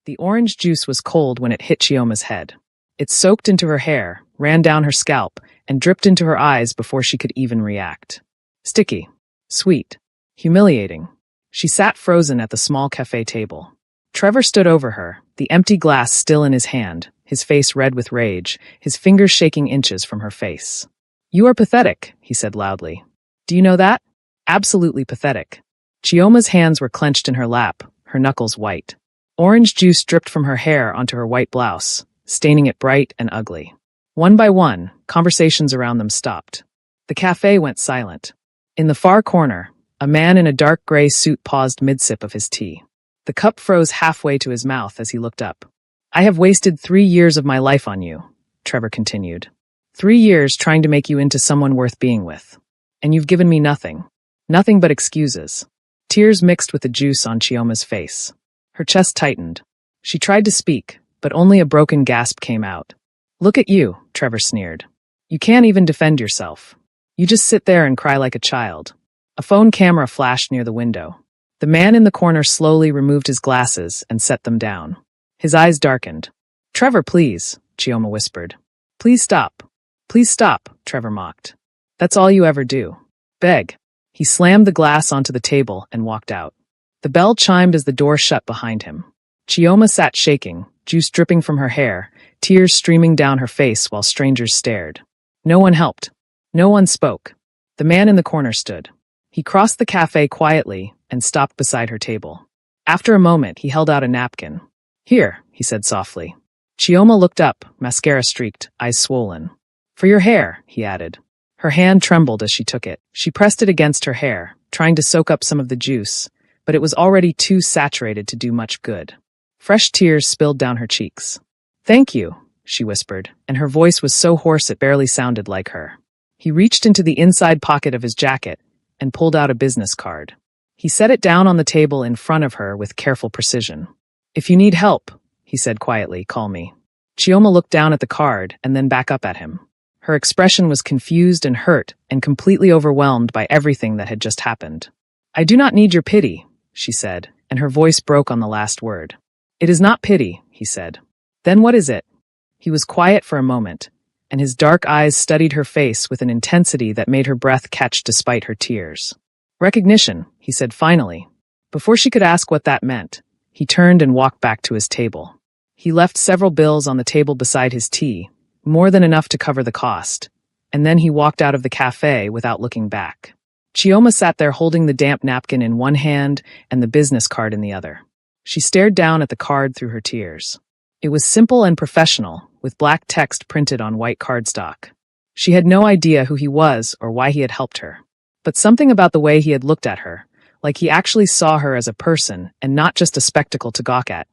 The orange juice was cold when it hit Chioma's head. It soaked into her hair, ran down her scalp, and dripped into her eyes before she could even react. Sticky. Sweet. Humiliating. She sat frozen at the small cafe table. Trevor stood over her, the empty glass still in his hand, his face red with rage, his fingers shaking inches from her face. "You are pathetic," he said loudly. "Do you know that? Absolutely pathetic." Chioma's hands were clenched in her lap, her knuckles white. Orange juice dripped from her hair onto her white blouse, staining it bright and ugly. One by one, conversations around them stopped. The cafe went silent. In the far corner, a man in a dark gray suit paused mid-sip of his tea. The cup froze halfway to his mouth as he looked up. "I have wasted 3 years of my life on you," Trevor continued. 3 years trying to make you into someone worth being with. And you've given me nothing. Nothing but excuses. Tears mixed with the juice on Chioma's face. Her chest tightened. She tried to speak, but only a broken gasp came out. "Look at you," Trevor sneered. "You can't even defend yourself. You just sit there and cry like a child." A phone camera flashed near the window. The man in the corner slowly removed his glasses and set them down. His eyes darkened. "Trevor, please," Chioma whispered. "Please stop. Please stop," Trevor mocked. "That's all you ever do. Beg." He slammed the glass onto the table and walked out. The bell chimed as the door shut behind him. Chioma sat shaking, juice dripping from her hair, tears streaming down her face while strangers stared. No one helped. No one spoke. The man in the corner stood. He crossed the cafe quietly and stopped beside her table. After a moment, he held out a napkin. "Here," he said softly. Chioma looked up, mascara streaked, eyes swollen. "For your hair," he added. Her hand trembled as she took it. She pressed it against her hair, trying to soak up some of the juice, but it was already too saturated to do much good. Fresh tears spilled down her cheeks. "Thank you," she whispered, and her voice was so hoarse it barely sounded like her. He reached into the inside pocket of his jacket and pulled out a business card. He set it down on the table in front of her with careful precision. "If you need help," he said quietly, "call me." Chioma looked down at the card and then back up at him. Her expression was confused and hurt and completely overwhelmed by everything that had just happened. "I do not need your pity," she said, and her voice broke on the last word. "It is not pity," he said. "Then what is it?" He was quiet for a moment, and his dark eyes studied her face with an intensity that made her breath catch despite her tears. "Recognition," he said finally. Before she could ask what that meant, he turned and walked back to his table. He left several bills on the table beside his tea, more than enough to cover the cost, and then he walked out of the cafe without looking back. Chioma sat there holding the damp napkin in one hand and the business card in the other. She stared down at the card through her tears. It was simple and professional, with black text printed on white cardstock. She had no idea who he was or why he had helped her. But something about the way he had looked at her, like he actually saw her as a person and not just a spectacle to gawk at,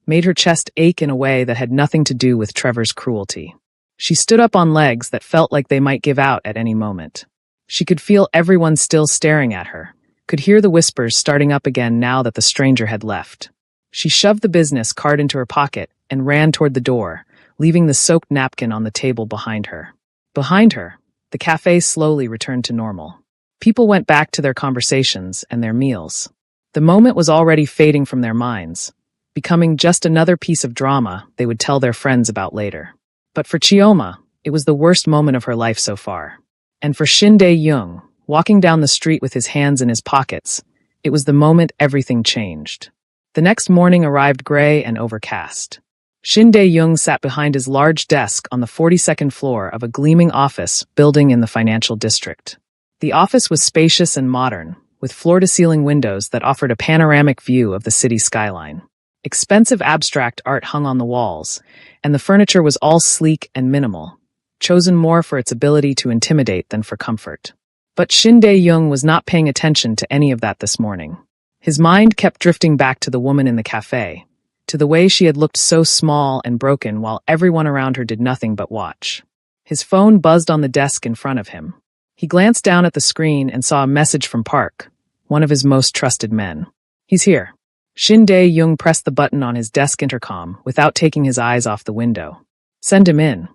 made her chest ache in a way that had nothing to do with Trevor's cruelty. She stood up on legs that felt like they might give out at any moment. She could feel everyone still staring at her, could hear the whispers starting up again now that the stranger had left. She shoved the business card into her pocket and ran toward the door, leaving the soaked napkin on the table behind her. Behind her, the cafe slowly returned to normal. People went back to their conversations and their meals. The moment was already fading from their minds, becoming just another piece of drama they would tell their friends about later. But for Chioma, it was the worst moment of her life so far. And for Shin Dae-young, walking down the street with his hands in his pockets, it was the moment everything changed. The next morning arrived gray and overcast. Shin Dae-young sat behind his large desk on the 42nd floor of a gleaming office building in the financial district. The office was spacious and modern, with floor-to-ceiling windows that offered a panoramic view of the city skyline. Expensive abstract art hung on the walls, and the furniture was all sleek and minimal, chosen more for its ability to intimidate than for comfort. But Shin Dae-young was not paying attention to any of that this morning. His mind kept drifting back to the woman in the cafe, to the way she had looked so small and broken while everyone around her did nothing but watch. His phone buzzed on the desk in front of him. He glanced down at the screen and saw a message from Park, one of his most trusted men. "He's here." Shin Dae-young pressed the button on his desk intercom without taking his eyes off the window. "Send him in."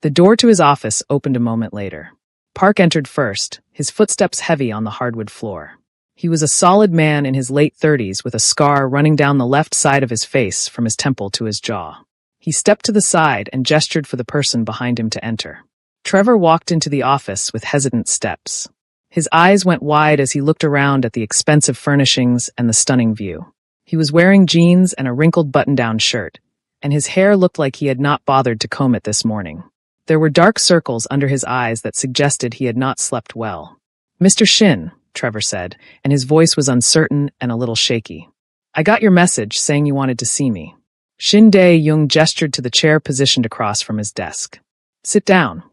The door to his office opened a moment later. Park entered first, his footsteps heavy on the hardwood floor. He was a solid man in his late 30s with a scar running down the left side of his face from his temple to his jaw. He stepped to the side and gestured for the person behind him to enter. Trevor walked into the office with hesitant steps. His eyes went wide as he looked around at the expensive furnishings and the stunning view. He was wearing jeans and a wrinkled button-down shirt, and his hair looked like he had not bothered to comb it this morning. There were dark circles under his eyes that suggested he had not slept well. "Mr. Shin," Trevor said, and his voice was uncertain and a little shaky. "I got your message saying you wanted to see me." Shin Dae-young gestured to the chair positioned across from his desk. "Sit down.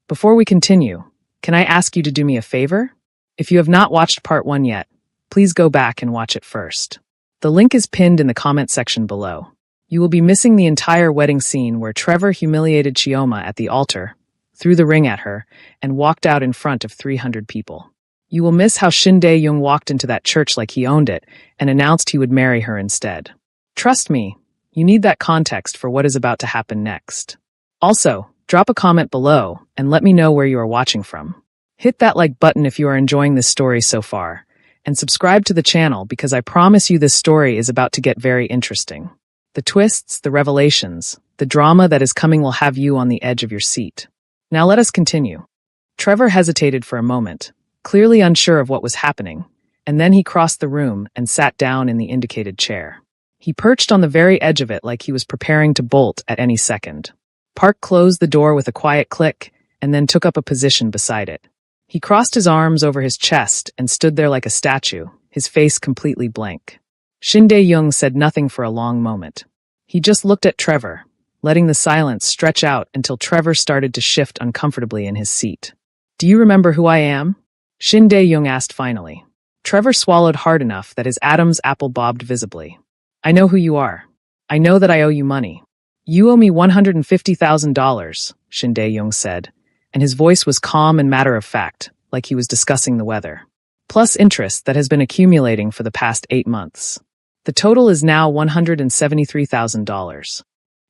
Before we continue, can I ask you to do me a favor? If you have not watched part 1 yet, please go back and watch it first. The link is pinned in the comment section below. You will be missing the entire wedding scene where Trevor humiliated Chioma at the altar, threw the ring at her, and walked out in front of 300 people. You will miss how Shin Dae-young walked into that church like he owned it and announced he would marry her instead. Trust me, you need that context for what is about to happen next. Also, drop a comment below and let me know where you are watching from. Hit that like button if you are enjoying this story so far, and subscribe to the channel because I promise you this story is about to get very interesting. The twists, the revelations, the drama that is coming will have you on the edge of your seat. Now let us continue. Trevor hesitated for a moment, clearly unsure of what was happening, and then he crossed the room and sat down in the indicated chair. He perched on the very edge of it like he was preparing to bolt at any second. Park closed the door with a quiet click and then took up a position beside it. He crossed his arms over his chest and stood there like a statue, his face completely blank. Shin Dae-young said nothing for a long moment. He just looked at Trevor, letting the silence stretch out until Trevor started to shift uncomfortably in his seat. "Do you remember who I am?" Shin Dae-young asked finally. Trevor swallowed hard enough that his Adam's apple bobbed visibly. "I know who you are. I know that I owe you money." "You owe me $150,000, Shin Dae-young said, and his voice was calm and matter-of-fact, like he was discussing the weather. "Plus interest that has been accumulating for the past 8 months. The total is now $173,000.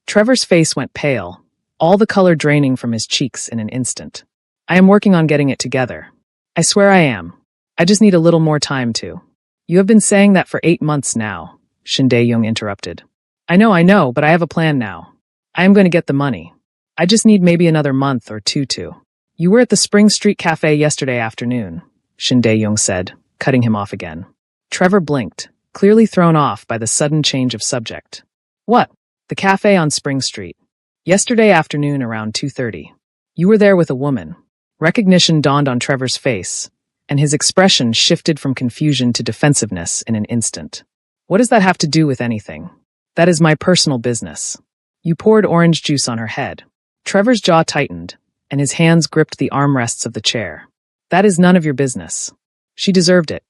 Trevor's face went pale, all the color draining from his cheeks in an instant. "I am working on getting it together. I swear I am. I just need a little more time to." "You have been saying that for 8 months now," Shin Dae-young interrupted. I know, but I have a plan now. I am going to get the money. I just need maybe another month or two to." "You were at the Spring Street Cafe yesterday afternoon," Shin Dae-young said, cutting him off again. Trevor blinked, clearly thrown off by the sudden change of subject. "What? The cafe on Spring Street. Yesterday afternoon around 2:30. You were there with a woman." Recognition dawned on Trevor's face, and his expression shifted from confusion to defensiveness in an instant. "What does that have to do with anything? That is my personal business." "You poured orange juice on her head." Trevor's jaw tightened, and his hands gripped the armrests of the chair. "That is none of your business. She deserved it.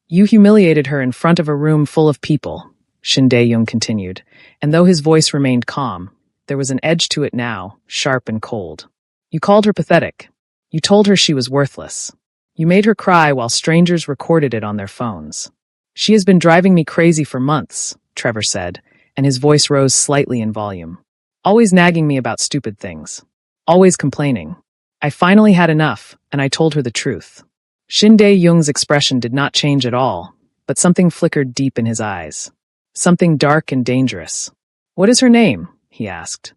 You humiliated her in front of a room full of people," Shin Dae-young continued, and though his voice remained calm, there was an edge to it now, sharp and cold. "You called her pathetic. You told her she was worthless. You made her cry while strangers recorded it on their phones. She has been driving me crazy for months," Trevor said, and his voice rose slightly in volume. "Always nagging me about stupid things. Always complaining. I finally had enough, and I told her the truth." Shin Dae-young's expression did not change at all, but something flickered deep in his eyes. Something dark and dangerous. "What is her name?" he asked.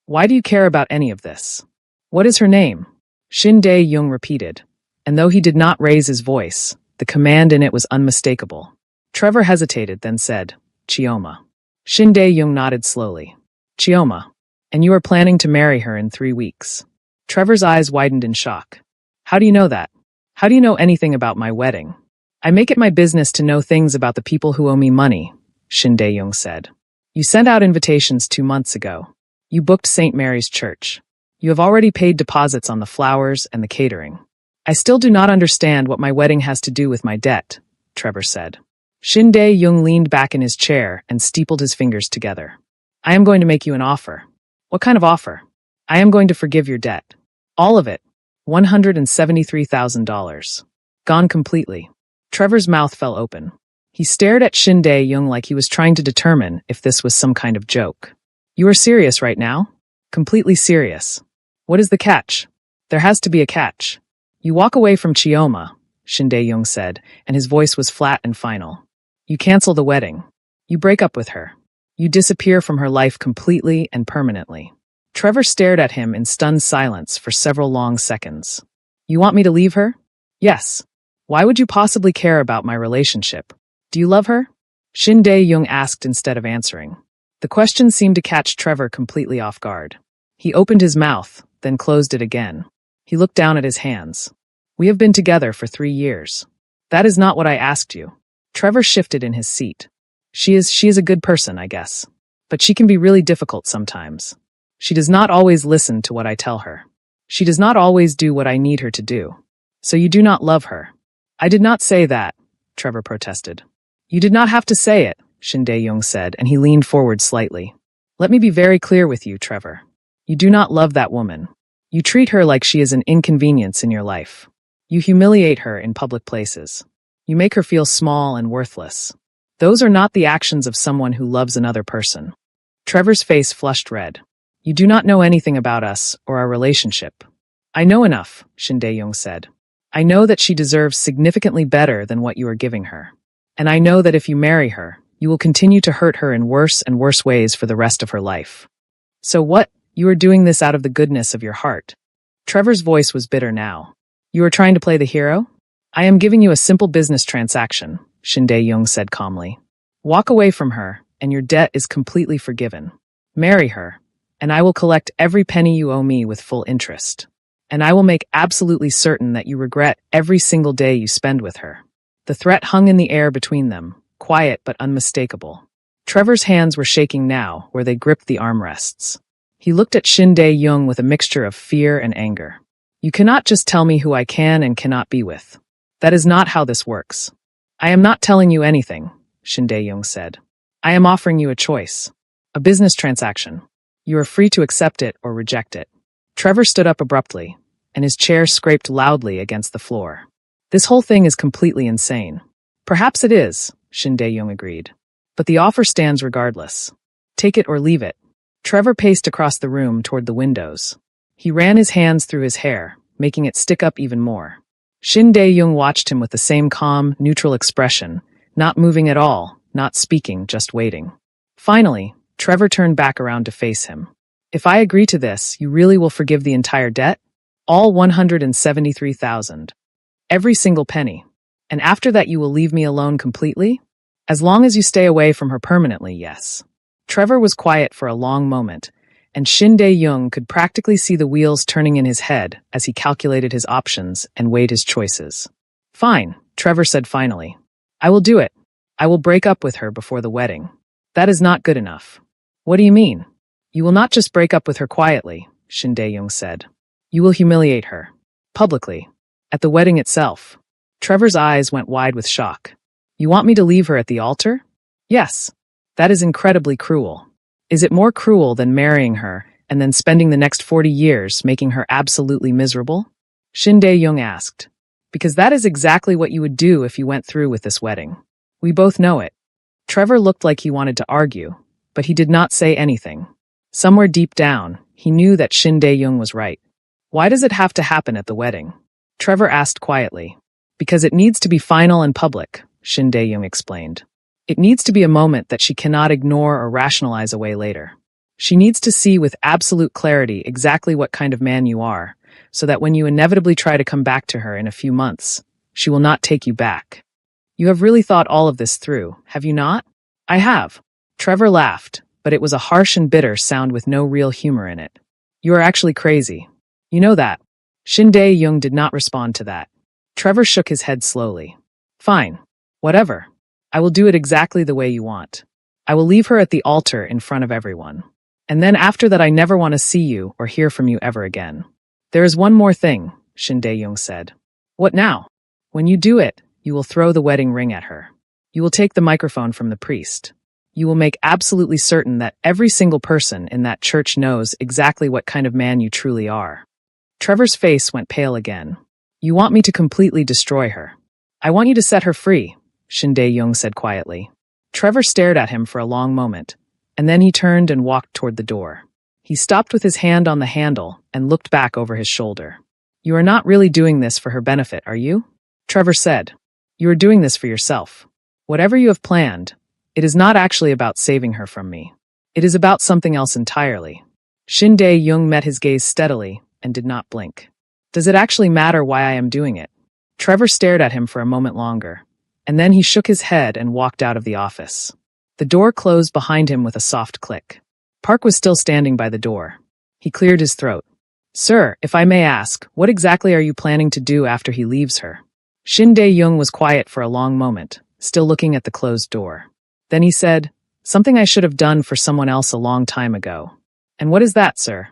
"Why do you care about any of this? What is her name?" Shin Dae-young repeated, and though he did not raise his voice, the command in it was unmistakable. Trevor hesitated, then said, "Chioma." Shin Dae-young nodded slowly. "Chioma. And you are planning to marry her in 3 weeks." Trevor's eyes widened in shock. "How do you know that? How do you know anything about my wedding?" "I make it my business to know things about the people who owe me money," Shin Dae-young said. "You sent out invitations 2 months ago. You booked St. Mary's Church. You have already paid deposits on the flowers and the catering. I still do not understand what my wedding has to do with my debt," Trevor said. Shin Dae-young leaned back in his chair and steepled his fingers together. "I am going to make you an offer." "What kind of offer?" "I am going to forgive your debt. All of it. $173,000. Gone completely." Trevor's mouth fell open. He stared at Shin Dae-young like he was trying to determine if this was some kind of joke. "You are serious right now?" "Completely serious." "What is the catch?" "There has to be a catch. You walk away from Chioma," Shin Dae-young said, and his voice was flat and final. You cancel the wedding. You break up with her. You disappear from her life completely and permanently. Trevor stared at him in stunned silence for several long seconds. You want me to leave her? Yes. Why would you possibly care about my relationship? Do you love her? Shin Dae-young asked instead of answering. The question seemed to catch Trevor completely off guard. He opened his mouth, then closed it again. He looked down at his hands. We have been together for 3 years. That is not what I asked you. Trevor shifted in his seat. She is a good person, I guess. But she can be really difficult sometimes. She does not always listen to what I tell her. She does not always do what I need her to do. So you do not love her. I did not say that, Trevor protested. You did not have to say it, Shin Dae-young said, and he leaned forward slightly. Let me be very clear with you, Trevor. You do not love that woman. You treat her like she is an inconvenience in your life. You humiliate her in public places. You make her feel small and worthless. Those are not the actions of someone who loves another person. Trevor's face flushed red. You do not know anything about us or our relationship. I know enough, Shin Dae-young said. I know that she deserves significantly better than what you are giving her. And I know that if you marry her, you will continue to hurt her in worse and worse ways for the rest of her life. So what? You are doing this out of the goodness of your heart. Trevor's voice was bitter now. You are trying to play the hero? I am giving you a simple business transaction, Shin Dae-young said calmly. Walk away from her, and your debt is completely forgiven. Marry her, and I will collect every penny you owe me with full interest. And I will make absolutely certain that you regret every single day you spend with her. The threat hung in the air between them, quiet but unmistakable. Trevor's hands were shaking now, where they gripped the armrests. He looked at Shin Dae-young with a mixture of fear and anger. You cannot just tell me who I can and cannot be with. That is not how this works. I am not telling you anything, Shin Dae-young said. I am offering you a choice. A business transaction. You are free to accept it or reject it. Trevor stood up abruptly, and his chair scraped loudly against the floor. This whole thing is completely insane. Perhaps it is, Shin Dae-young agreed. But the offer stands regardless. Take it or leave it. Trevor paced across the room toward the windows. He ran his hands through his hair, making it stick up even more. Shin Dae-young watched him with the same calm, neutral expression, not moving at all, not speaking, just waiting. Finally, Trevor turned back around to face him. If I agree to this, you really will forgive the entire debt? All 173,000. Every single penny. And after that you will leave me alone completely? As long as you stay away from her permanently, yes. Trevor was quiet for a long moment, and Shin Dae-young could practically see the wheels turning in his head as he calculated his options and weighed his choices. Fine, Trevor said finally. I will do it. I will break up with her before the wedding. That is not good enough. What do you mean? You will not just break up with her quietly, Shin Dae-young said. You will humiliate her. Publicly. At the wedding itself. Trevor's eyes went wide with shock. You want me to leave her at the altar? Yes. That is incredibly cruel. Is it more cruel than marrying her and then spending the next 40 years making her absolutely miserable? Shin Dae-young asked. Because that is exactly what you would do if you went through with this wedding. We both know it. Trevor looked like he wanted to argue, but he did not say anything. Somewhere deep down, he knew that Shin Dae-young was right. Why does it have to happen at the wedding? Trevor asked quietly. Because it needs to be final and public, Shin Dae-young explained. It needs to be a moment that she cannot ignore or rationalize away later. She needs to see with absolute clarity exactly what kind of man you are, so that when you inevitably try to come back to her in a few months, she will not take you back. You have really thought all of this through, have you not? I have. Trevor laughed, but it was a harsh and bitter sound with no real humor in it. You are actually crazy. You know that. Shin Dae-young did not respond to that. Trevor shook his head slowly. Fine. Whatever. I will do it exactly the way you want. I will leave her at the altar in front of everyone. And then after that I never want to see you or hear from you ever again. There is one more thing, Shin Dae-young said. What now? When you do it, you will throw the wedding ring at her. You will take the microphone from the priest. You will make absolutely certain that every single person in that church knows exactly what kind of man you truly are. Trevor's face went pale again. You want me to completely destroy her. I want you to set her free, Shin Dae-young said quietly. Trevor stared at him for a long moment, and then he turned and walked toward the door. He stopped with his hand on the handle and looked back over his shoulder. You are not really doing this for her benefit, are you? Trevor said, "You are doing this for yourself. Whatever you have planned, it is not actually about saving her from me. It is about something else entirely." Shin Dae-young met his gaze steadily and did not blink. "Does it actually matter why I am doing it?" Trevor stared at him for a moment longer, and then he shook his head and walked out of the office. The door closed behind him with a soft click. Park was still standing by the door. He cleared his throat. "Sir, if I may ask, what exactly are you planning to do after he leaves her?" Shin Dae-young was quiet for a long moment, still looking at the closed door. Then he said, "Something I should have done for someone else a long time ago." "And what is that, sir?"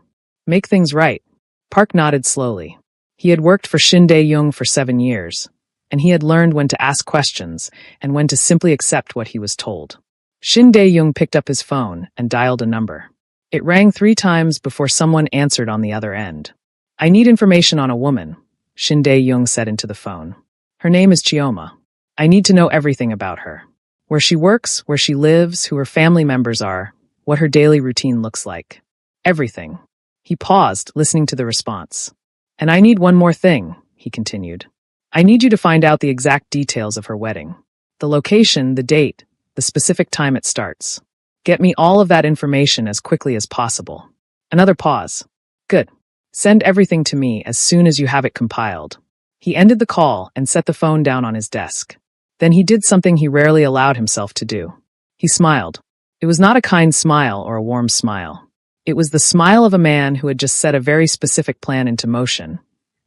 "Make things right." Park nodded slowly. He had worked for Shin Dae-young for 7 years, and he had learned when to ask questions and when to simply accept what he was told. Shin Dae-young picked up his phone and dialed a number. It rang 3 times before someone answered on the other end. "I need information on a woman," Shin Dae-young said into the phone. "Her name is Chioma. I need to know everything about her. Where she works, where she lives, who her family members are, what her daily routine looks like. Everything." He paused, listening to the response. "And I need one more thing," he continued. "I need you to find out the exact details of her wedding. The location, the date, the specific time it starts. Get me all of that information as quickly as possible." Another pause. "Good. Send everything to me as soon as you have it compiled." He ended the call and set the phone down on his desk. Then he did something he rarely allowed himself to do. He smiled. It was not a kind smile or a warm smile. It was the smile of a man who had just set a very specific plan into motion,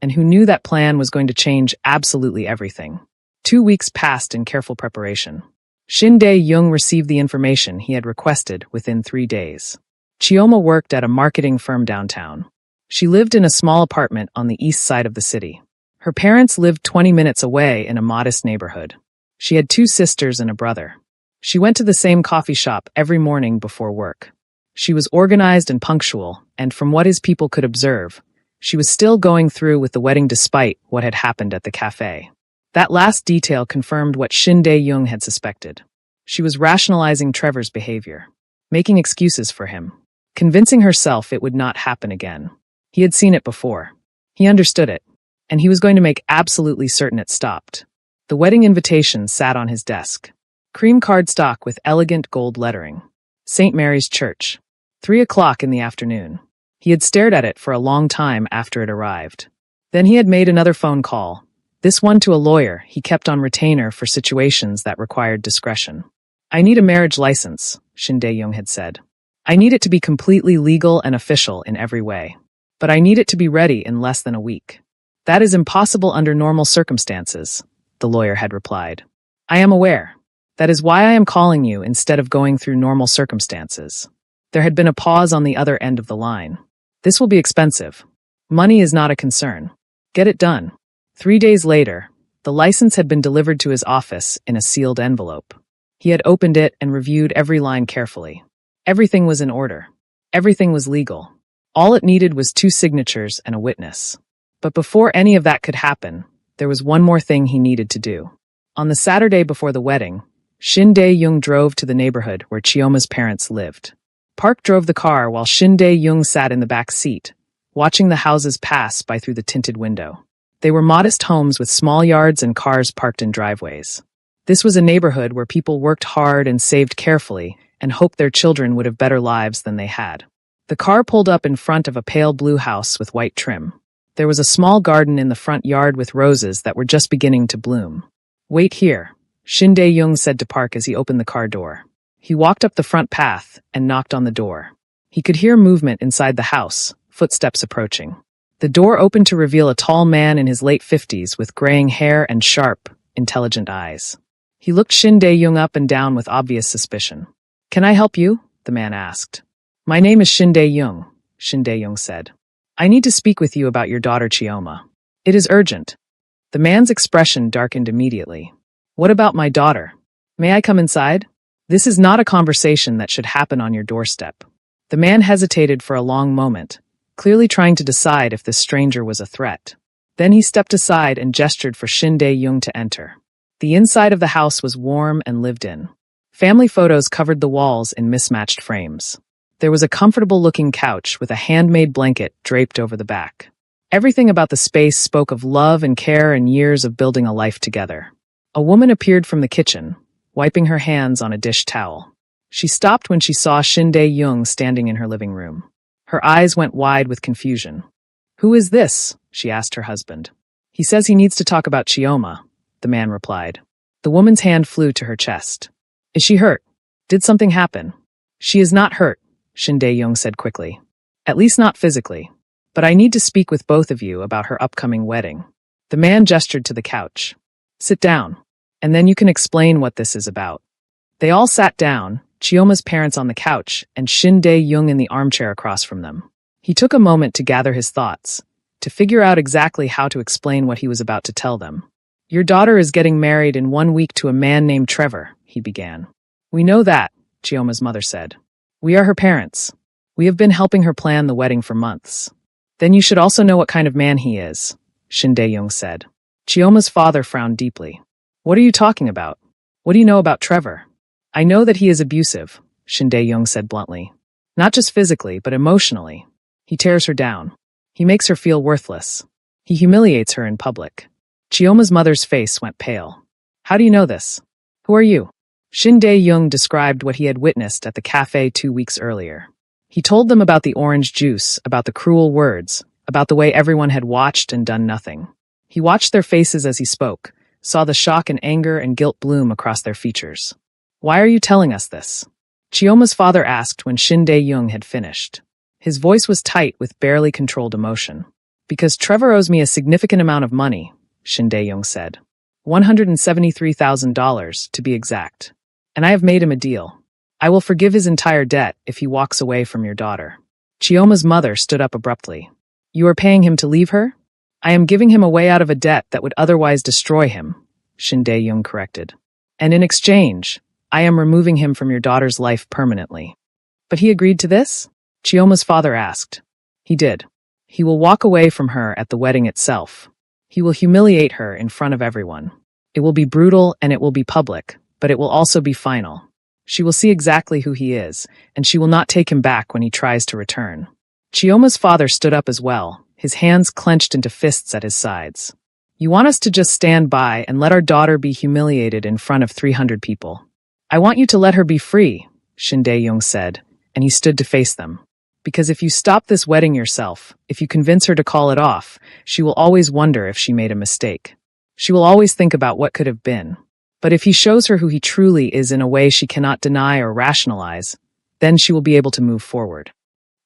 and who knew that plan was going to change absolutely everything. 2 weeks passed in careful preparation. Shin Dae-young received the information he had requested within 3 days. Chioma worked at a marketing firm downtown. She lived in a small apartment on the east side of the city. Her parents lived 20 minutes away in a modest neighborhood. She had 2 sisters and a brother. She went to the same coffee shop every morning before work. She was organized and punctual, and from what his people could observe, she was still going through with the wedding despite what had happened at the cafe. That last detail confirmed what Shin Dae-young had suspected. She was rationalizing Trevor's behavior, making excuses for him, convincing herself it would not happen again. He had seen it before. He understood it, and he was going to make absolutely certain it stopped. The wedding invitation sat on his desk. Cream cardstock with elegant gold lettering. St. Mary's Church. 3 o'clock in the afternoon. He had stared at it for a long time after it arrived. Then he had made another phone call, this one to a lawyer he kept on retainer for situations that required discretion. "I need a marriage license," Shin Dae-young had said. "I need it to be completely legal and official in every way. But I need it to be ready in less than a week." "That is impossible under normal circumstances," the lawyer had replied. "I am aware. That is why I am calling you instead of going through normal circumstances." There had been a pause on the other end of the line. "This will be expensive. Money is not a concern. Get it done." 3 days later, the license had been delivered to his office in a sealed envelope. He had opened it and reviewed every line carefully. Everything was in order. Everything was legal. All it needed was 2 signatures and a witness. But before any of that could happen, there was one more thing he needed to do. On the Saturday before the wedding, Shin Dae-young drove to the neighborhood where Chioma's parents lived. Park drove the car while Shin Dae-young sat in the back seat, watching the houses pass by through the tinted window. They were modest homes with small yards and cars parked in driveways. This was a neighborhood where people worked hard and saved carefully and hoped their children would have better lives than they had. The car pulled up in front of a pale blue house with white trim. There was a small garden in the front yard with roses that were just beginning to bloom. "Wait here," Shin Dae-young said to Park as he opened the car door. He walked up the front path and knocked on the door. He could hear movement inside the house, footsteps approaching. The door opened to reveal a tall man in his late 50s with graying hair and sharp, intelligent eyes. He looked Shin Dae-young up and down with obvious suspicion. "Can I help you?" the man asked. "My name is Shin Dae-young," Shin Dae-young said. "I need to speak with you about your daughter Chioma. It is urgent." The man's expression darkened immediately. "What about my daughter? May I come inside? This is not a conversation that should happen on your doorstep." The man hesitated for a long moment, clearly trying to decide if this stranger was a threat. Then he stepped aside and gestured for Shin Dae-young to enter. The inside of the house was warm and lived in. Family photos covered the walls in mismatched frames. There was a comfortable-looking couch with a handmade blanket draped over the back. Everything about the space spoke of love and care and years of building a life together. A woman appeared from the kitchen, wiping her hands on a dish towel. She stopped when she saw Shin Dae-young standing in her living room. Her eyes went wide with confusion. "Who is this?" she asked her husband. "He says he needs to talk about Chioma," the man replied. The woman's hand flew to her chest. "Is she hurt? Did something happen?" "She is not hurt," Shin Dae-young said quickly. "At least not physically. But I need to speak with both of you about her upcoming wedding." The man gestured to the couch. "Sit down, and then you can explain what this is about." They all sat down, Chioma's parents on the couch and Shin Dae-young in the armchair across from them. He took a moment to gather his thoughts, to figure out exactly how to explain what he was about to tell them. "Your daughter is getting married in 1 week to a man named Trevor," he began. "We know that," Chioma's mother said. "We are her parents. We have been helping her plan the wedding for months." "Then you should also know what kind of man he is," Shin Dae-young said. Chioma's father frowned deeply. "What are you talking about? What do you know about Trevor?" "I know that he is abusive," Shin Dae-young said bluntly. "Not just physically, but emotionally. He tears her down. He makes her feel worthless. He humiliates her in public." Chioma's mother's face went pale. "How do you know this? Who are you?" Shin Dae-young described what he had witnessed at the cafe 2 weeks earlier. He told them about the orange juice, about the cruel words, about the way everyone had watched and done nothing. He watched their faces as he spoke, saw the shock and anger and guilt bloom across their features. "Why are you telling us this?" Chioma's father asked when Shin Dae-young had finished. His voice was tight with barely controlled emotion. "Because Trevor owes me a significant amount of money," Shin Dae-young said. $173,000 to be exact. "And I have made him a deal. I will forgive his entire debt if he walks away from your daughter." Chioma's mother stood up abruptly. "You are paying him to leave her?" "I am giving him a way out of a debt that would otherwise destroy him," Shin Dae-young corrected. "And in exchange, I am removing him from your daughter's life permanently." "But he agreed to this?" Chioma's father asked. "He did. He will walk away from her at the wedding itself. He will humiliate her in front of everyone. It will be brutal and it will be public, but it will also be final. She will see exactly who he is, and she will not take him back when he tries to return." Chioma's father stood up as well, his hands clenched into fists at his sides. "You want us to just stand by and let our daughter be humiliated in front of 300 people. I want you to let her be free," Shin Dae-young said, and he stood to face them. "Because if you stop this wedding yourself, if you convince her to call it off, she will always wonder if she made a mistake. She will always think about what could have been. But if he shows her who he truly is in a way she cannot deny or rationalize, then she will be able to move forward."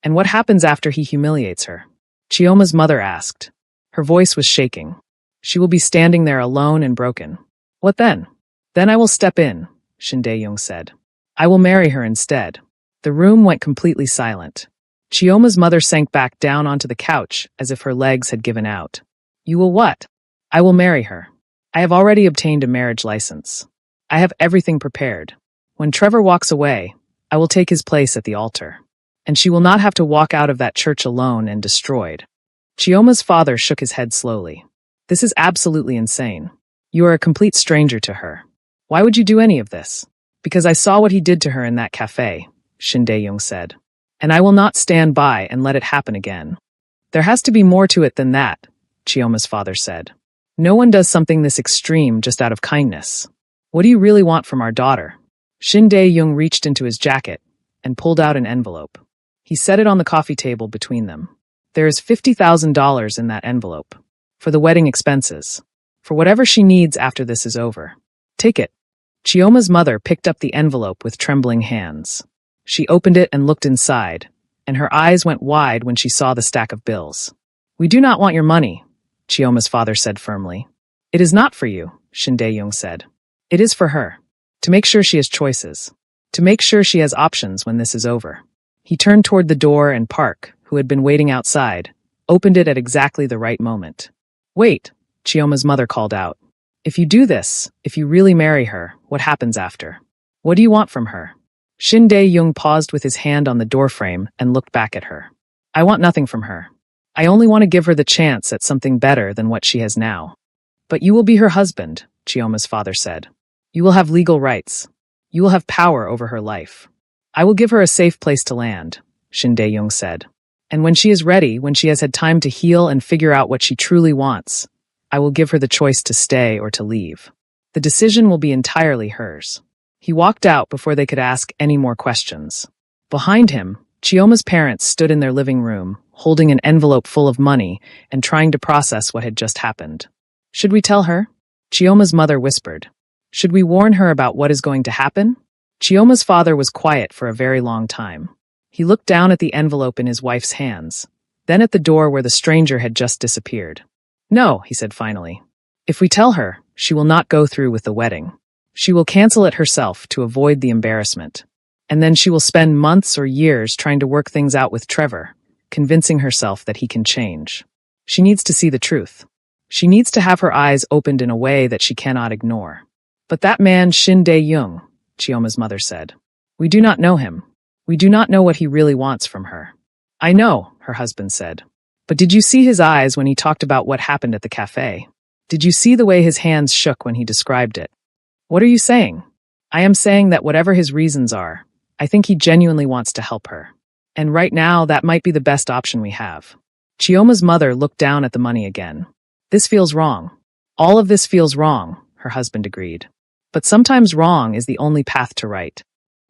"And what happens after he humiliates her?" Chioma's mother asked. Her voice was shaking. "She will be standing there alone and broken." "What then?" "Then I will step in," Shin Dae-young said. "I will marry her instead." The room went completely silent. Chioma's mother sank back down onto the couch as if her legs had given out. "You will what?" "I will marry her. I have already obtained a marriage license. I have everything prepared. When Trevor walks away, I will take his place at the altar. And she will not have to walk out of that church alone and destroyed." Chioma's father shook his head slowly. "This is absolutely insane. You are a complete stranger to her. Why would you do any of this?" "Because I saw what he did to her in that cafe," Shin Dae-young said. "And I will not stand by and let it happen again." "There has to be more to it than that," Chioma's father said. "No one does something this extreme just out of kindness. What do you really want from our daughter?" Shin Dae-young reached into his jacket and pulled out an envelope. He set it on the coffee table between them. "There is $50,000 in that envelope. For the wedding expenses. For whatever she needs after this is over. Take it." Chioma's mother picked up the envelope with trembling hands. She opened it and looked inside, and her eyes went wide when she saw the stack of bills. "We do not want your money," Chioma's father said firmly. "It is not for you," Shin Dae-young said. "It is for her. To make sure she has choices. To make sure she has options when this is over." He turned toward the door, and Park, who had been waiting outside, opened it at exactly the right moment. "Wait," Chioma's mother called out. "If you do this, if you really marry her, what happens after? What do you want from her?" Shin Dae-young paused with his hand on the doorframe and looked back at her. "I want nothing from her. I only want to give her the chance at something better than what she has now." "But you will be her husband," Chioma's father said. "You will have legal rights. You will have power over her life." "I will give her a safe place to land," Shin Dae-young said. And when she is ready, when she has had time to heal and figure out what she truly wants, I will give her the choice to stay or to leave. The decision will be entirely hers. He walked out before they could ask any more questions. Behind him, Chioma's parents stood in their living room, holding an envelope full of money and trying to process what had just happened. Should we tell her? Chioma's mother whispered. Should we warn her about what is going to happen? Chioma's father was quiet for a very long time. He looked down at the envelope in his wife's hands, then at the door where the stranger had just disappeared. No, he said finally. If we tell her, she will not go through with the wedding. She will cancel it herself to avoid the embarrassment. And then she will spend months or years trying to work things out with Trevor, convincing herself that he can change. She needs to see the truth. She needs to have her eyes opened in a way that she cannot ignore. But that man Shin Dae-young, Chioma's mother said. We do not know him. We do not know what he really wants from her. I know, her husband said. But did you see his eyes when he talked about what happened at the cafe? Did you see the way his hands shook when he described it? What are you saying? I am saying that whatever his reasons are, I think he genuinely wants to help her. And right now, that might be the best option we have. Chioma's mother looked down at the money again. This feels wrong. All of this feels wrong, her husband agreed. But sometimes wrong is the only path to right.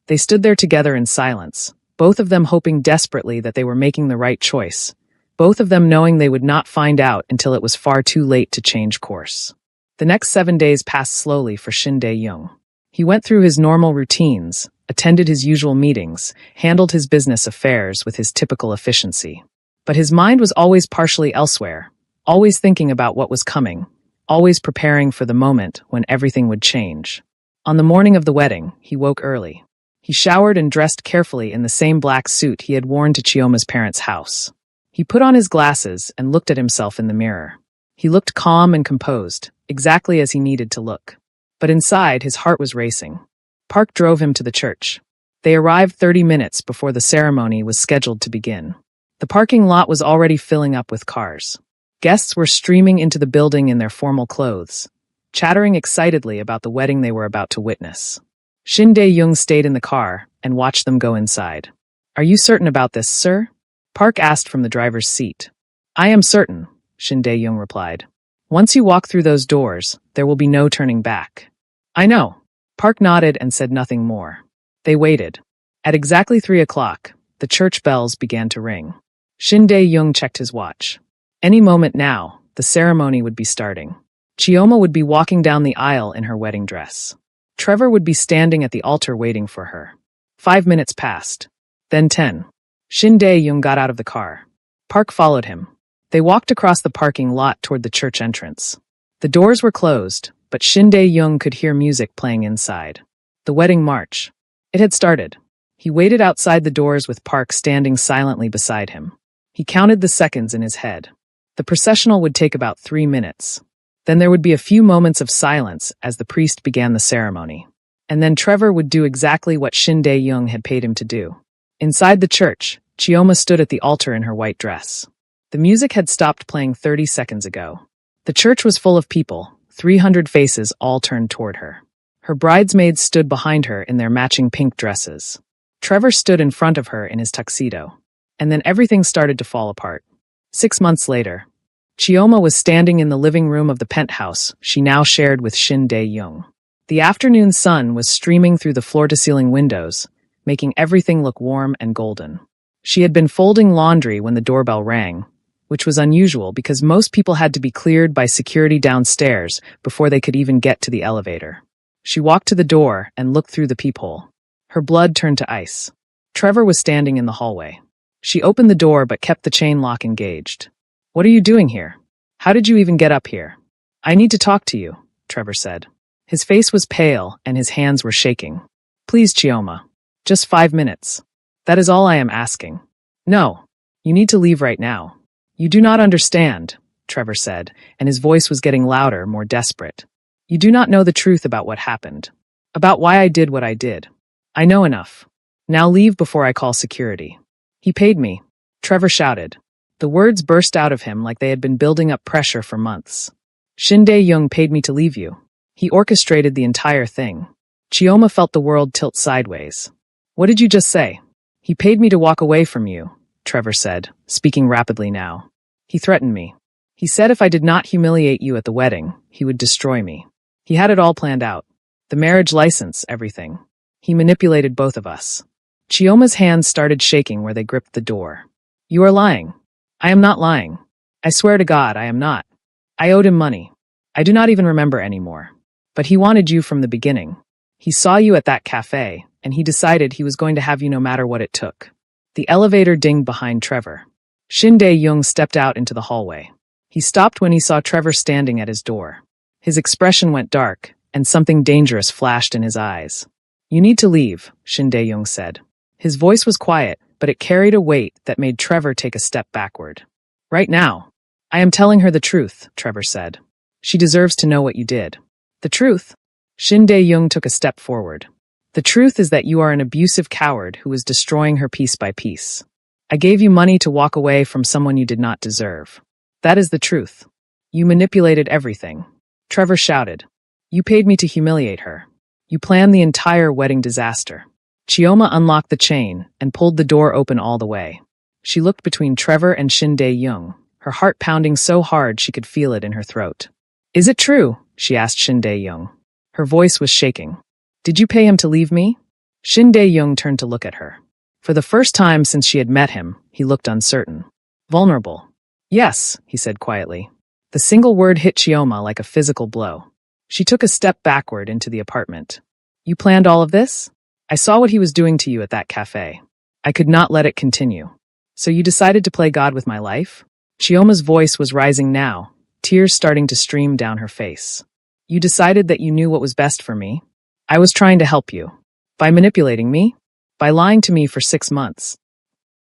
They stood there together in silence, both of them hoping desperately that they were making the right choice, both of them knowing they would not find out until it was far too late to change course. The next 7 days passed slowly for Shin Dae-young. He went through his normal routines, attended his usual meetings, handled his business affairs with his typical efficiency. But his mind was always partially elsewhere, always thinking about what was coming, always preparing for the moment when everything would change. On the morning of the wedding, he woke early. He showered and dressed carefully in the same black suit he had worn to Chioma's parents' house. He put on his glasses and looked at himself in the mirror. He looked calm and composed, exactly as he needed to look. But inside, his heart was racing. Park drove him to the church. They arrived 30 minutes before the ceremony was scheduled to begin. The parking lot was already filling up with cars. Guests were streaming into the building in their formal clothes, chattering excitedly about the wedding they were about to witness. Shin Dae-young stayed in the car and watched them go inside. Are you certain about this, sir? Park asked from the driver's seat. I am certain, Shin Dae-young replied. Once you walk through those doors, there will be no turning back. I know. Park nodded and said nothing more. They waited. At exactly 3 o'clock, the church bells began to ring. Shin Dae-young checked his watch. Any moment now, the ceremony would be starting. Chioma would be walking down the aisle in her wedding dress. Trevor would be standing at the altar waiting for her. 5 minutes passed. Then 10. Shin Dae-young got out of the car. Park followed him. They walked across the parking lot toward the church entrance. The doors were closed, but Shin Dae-young could hear music playing inside. The wedding march. It had started. He waited outside the doors with Park standing silently beside him. He counted the seconds in his head. The processional would take about 3 minutes. Then there would be a few moments of silence as the priest began the ceremony. And then Trevor would do exactly what Shin Dae-young had paid him to do. Inside the church, Chioma stood at the altar in her white dress. The music had stopped playing 30 seconds ago. The church was full of people, 300 faces all turned toward her. Her bridesmaids stood behind her in their matching pink dresses. Trevor stood in front of her in his tuxedo. And then everything started to fall apart. 6 months later, Chioma was standing in the living room of the penthouse she now shared with Shin Dae-young. The afternoon sun was streaming through the floor-to-ceiling windows, making everything look warm and golden. She had been folding laundry when the doorbell rang, which was unusual because most people had to be cleared by security downstairs before they could even get to the elevator. She walked to the door and looked through the peephole. Her blood turned to ice. Trevor was standing in the hallway. She opened the door but kept the chain lock engaged. What are you doing here? How did you even get up here? I need to talk to you, Trevor said. His face was pale and his hands were shaking. Please, Chioma. Just 5 minutes. That is all I am asking. No, you need to leave right now. You do not understand, Trevor said, and his voice was getting louder, more desperate. You do not know the truth about what happened. About why I did what I did. I know enough. Now leave before I call security. He paid me, Trevor shouted. The words burst out of him like they had been building up pressure for months. Shin Dae-young paid me to leave you. He orchestrated the entire thing. Chioma felt the world tilt sideways. What did you just say? He paid me to walk away from you, Trevor Trevor said, speaking rapidly now. He threatened me. He said if I did not humiliate you at the wedding, he would destroy me. He had it all planned out. The marriage license, everything. He manipulated both of us. Chioma's hands started shaking where they gripped the door. You are lying. I am not lying. I swear to God, I am not. I owed him money. I do not even remember anymore. But he wanted you from the beginning. He saw you at that cafe, and he decided he was going to have you no matter what it took. The elevator dinged behind Trevor. Shin Dae-young stepped out into the hallway. He stopped when he saw Trevor standing at his door. His expression went dark, and something dangerous flashed in his eyes. You need to leave, Shin Dae-young said. His voice was quiet, but it carried a weight that made Trevor take a step backward. Right now. I am telling her the truth, Trevor said. She deserves to know what you did. The truth? Shin Dae-young took a step forward. The truth is that you are an abusive coward who is destroying her piece by piece. I gave you money to walk away from someone you did not deserve. That is the truth. You manipulated everything. Trevor shouted. You paid me to humiliate her. You planned the entire wedding disaster. Chioma unlocked the chain and pulled the door open all the way. She looked between Trevor and Shin Dae-young, her heart pounding so hard she could feel it in her throat. Is it true? She asked Shin Dae-young. Her voice was shaking. Did you pay him to leave me? Shin Dae-young turned to look at her. For the first time since she had met him, he looked uncertain. Vulnerable. Yes, he said quietly. The single word hit Chioma like a physical blow. She took a step backward into the apartment. You planned all of this? I saw what he was doing to you at that cafe. I could not let it continue. So you decided to play God with my life? Chioma's voice was rising now, tears starting to stream down her face. You decided that you knew what was best for me? I was trying to help you. By manipulating me? By lying to me for 6 months.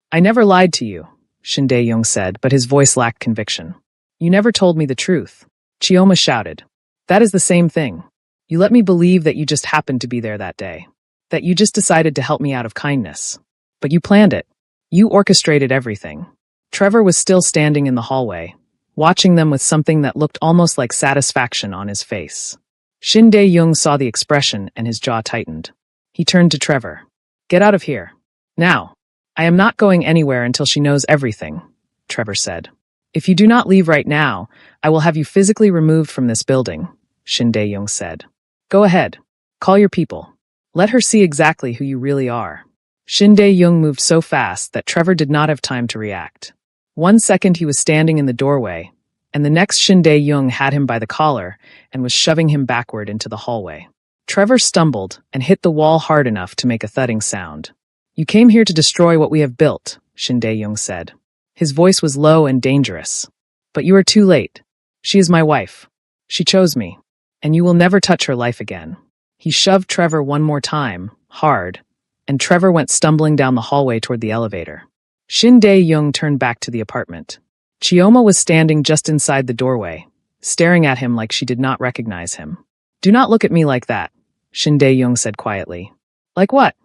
I never lied to you, Shin Dae-young said, but his voice lacked conviction. You never told me the truth. Chioma shouted. That is the same thing. You let me believe that you just happened to be there that day. That you just decided to help me out of kindness. But you planned it. You orchestrated everything. Trevor was still standing in the hallway, watching them with something that looked almost like satisfaction on his face. Shin Dae-young saw the expression and his jaw tightened. He turned to Trevor. Get out of here. Now. I am not going anywhere until she knows everything, Trevor said. If you do not leave right now, I will have you physically removed from this building, Shin Dae-young said. Go ahead. Call your people. Let her see exactly who you really are. Shin Dae-young moved so fast that Trevor did not have time to react. 1 second he was standing in the doorway, and the next Shin Dae-young had him by the collar and was shoving him backward into the hallway. Trevor stumbled and hit the wall hard enough to make a thudding sound. You came here to destroy what we have built, Shin Dae-young said. His voice was low and dangerous. But you are too late. She is my wife. She chose me. And you will never touch her life again. He shoved Trevor one more time, hard, and Trevor went stumbling down the hallway toward the elevator. Shin Dae-young turned back to the apartment. Chioma was standing just inside the doorway, staring at him like she did not recognize him. Do not look at me like that, Shin Dae-young said quietly. Like what?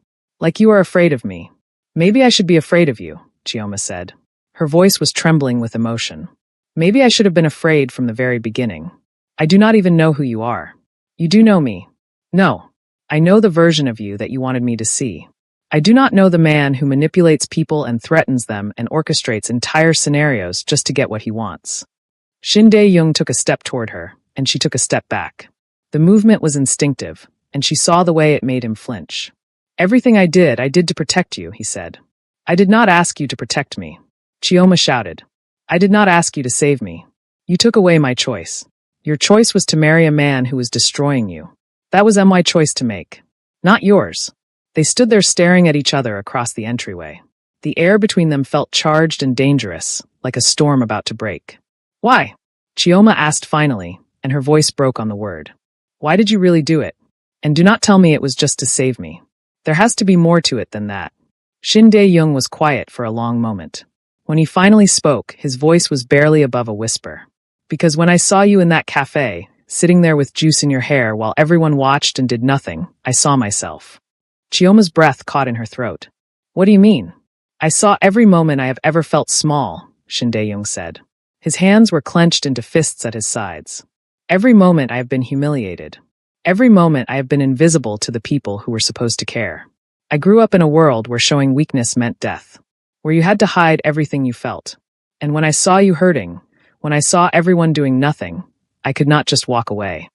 Like you are afraid of me. Maybe I should be afraid of you, Chioma said. Her voice was trembling with emotion. Maybe I should have been afraid from the very beginning. I do not even know who you are. You do know me. No. I know the version of you that you wanted me to see. I do not know the man who manipulates people and threatens them and orchestrates entire scenarios just to get what he wants. Shin Dae-young took a step toward her, and she took a step back. The movement was instinctive, and she saw the way it made him flinch. Everything I did to protect you, he said. I did not ask you to protect me. Chioma shouted. I did not ask you to save me. You took away my choice. Your choice was to marry a man who was destroying you. That was my choice to make. Not yours. They stood there staring at each other across the entryway. The air between them felt charged and dangerous, like a storm about to break. Why? Chioma asked finally, and her voice broke on the word. Why did you really do it? And do not tell me it was just to save me. There has to be more to it than that. Shin Dae-young was quiet for a long moment. When he finally spoke, his voice was barely above a whisper. Because when I saw you in that cafe, sitting there with juice in your hair while everyone watched and did nothing, I saw myself. Chioma's breath caught in her throat. What do you mean? I saw every moment I have ever felt small, Shin Dae-young said. His hands were clenched into fists at his sides. Every moment I have been humiliated. Every moment I have been invisible to the people who were supposed to care. I grew up in a world where showing weakness meant death. where you had to hide everything you felt. And when I saw you hurting, when I saw everyone doing nothing, I could not just walk away.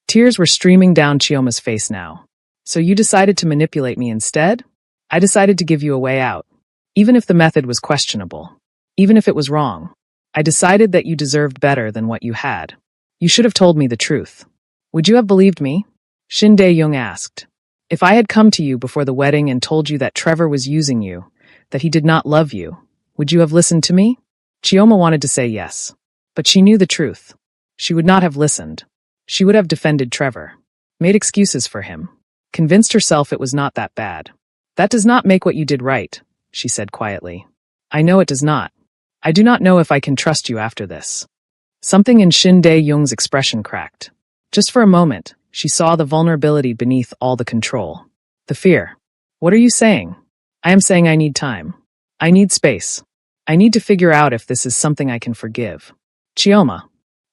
Tears were streaming down Chioma's face now. So you decided to manipulate me instead? I decided to give you a way out. Even if the method was questionable. Even if it was wrong. I decided that you deserved better than what you had. You should have told me the truth. Would you have believed me? Shin Dae-young asked. If I had come to you before the wedding and told you that Trevor was using you, that he did not love you, would you have listened to me? Chioma wanted to say yes. But she knew the truth. She would not have listened. She would have defended Trevor. Made excuses for him. Convinced herself it was not that bad. That does not make what you did right, she said quietly. I know it does not. I do not know if I can trust you after this. Something in Shin Dae-young's expression cracked. Just for a moment, she saw the vulnerability beneath all the control. The fear. What are you saying? I am saying I need time. I need space. I need to figure out if this is something I can forgive. Chioma.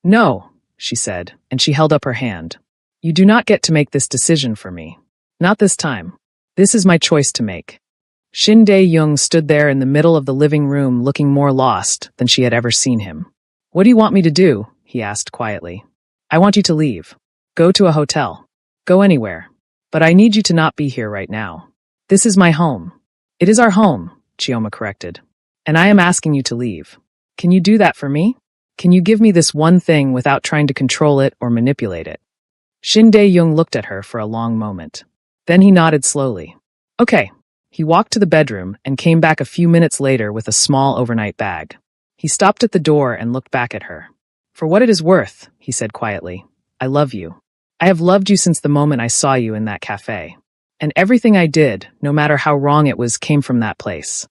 No, she said, and she held up her hand. You do not get to make this decision for me. Not this time. This is my choice to make. Shin Dae-young stood there in the middle of the living room looking more lost than she had ever seen him. What do you want me to do? He asked quietly. I want you to leave. Go to a hotel. Go anywhere. But I need you to not be here right now. This is my home. It is our home, Chioma corrected. And I am asking you to leave. Can you do that for me? Can you give me this one thing without trying to control it or manipulate it? Shin Dae-young looked at her for a long moment. Then he nodded slowly. Okay. He walked to the bedroom and came back a few minutes later with a small overnight bag. He stopped at the door and looked back at her. For what it is worth, he said quietly, I love you. I have loved you since the moment I saw you in that cafe. And everything I did, no matter how wrong it was, came from that place.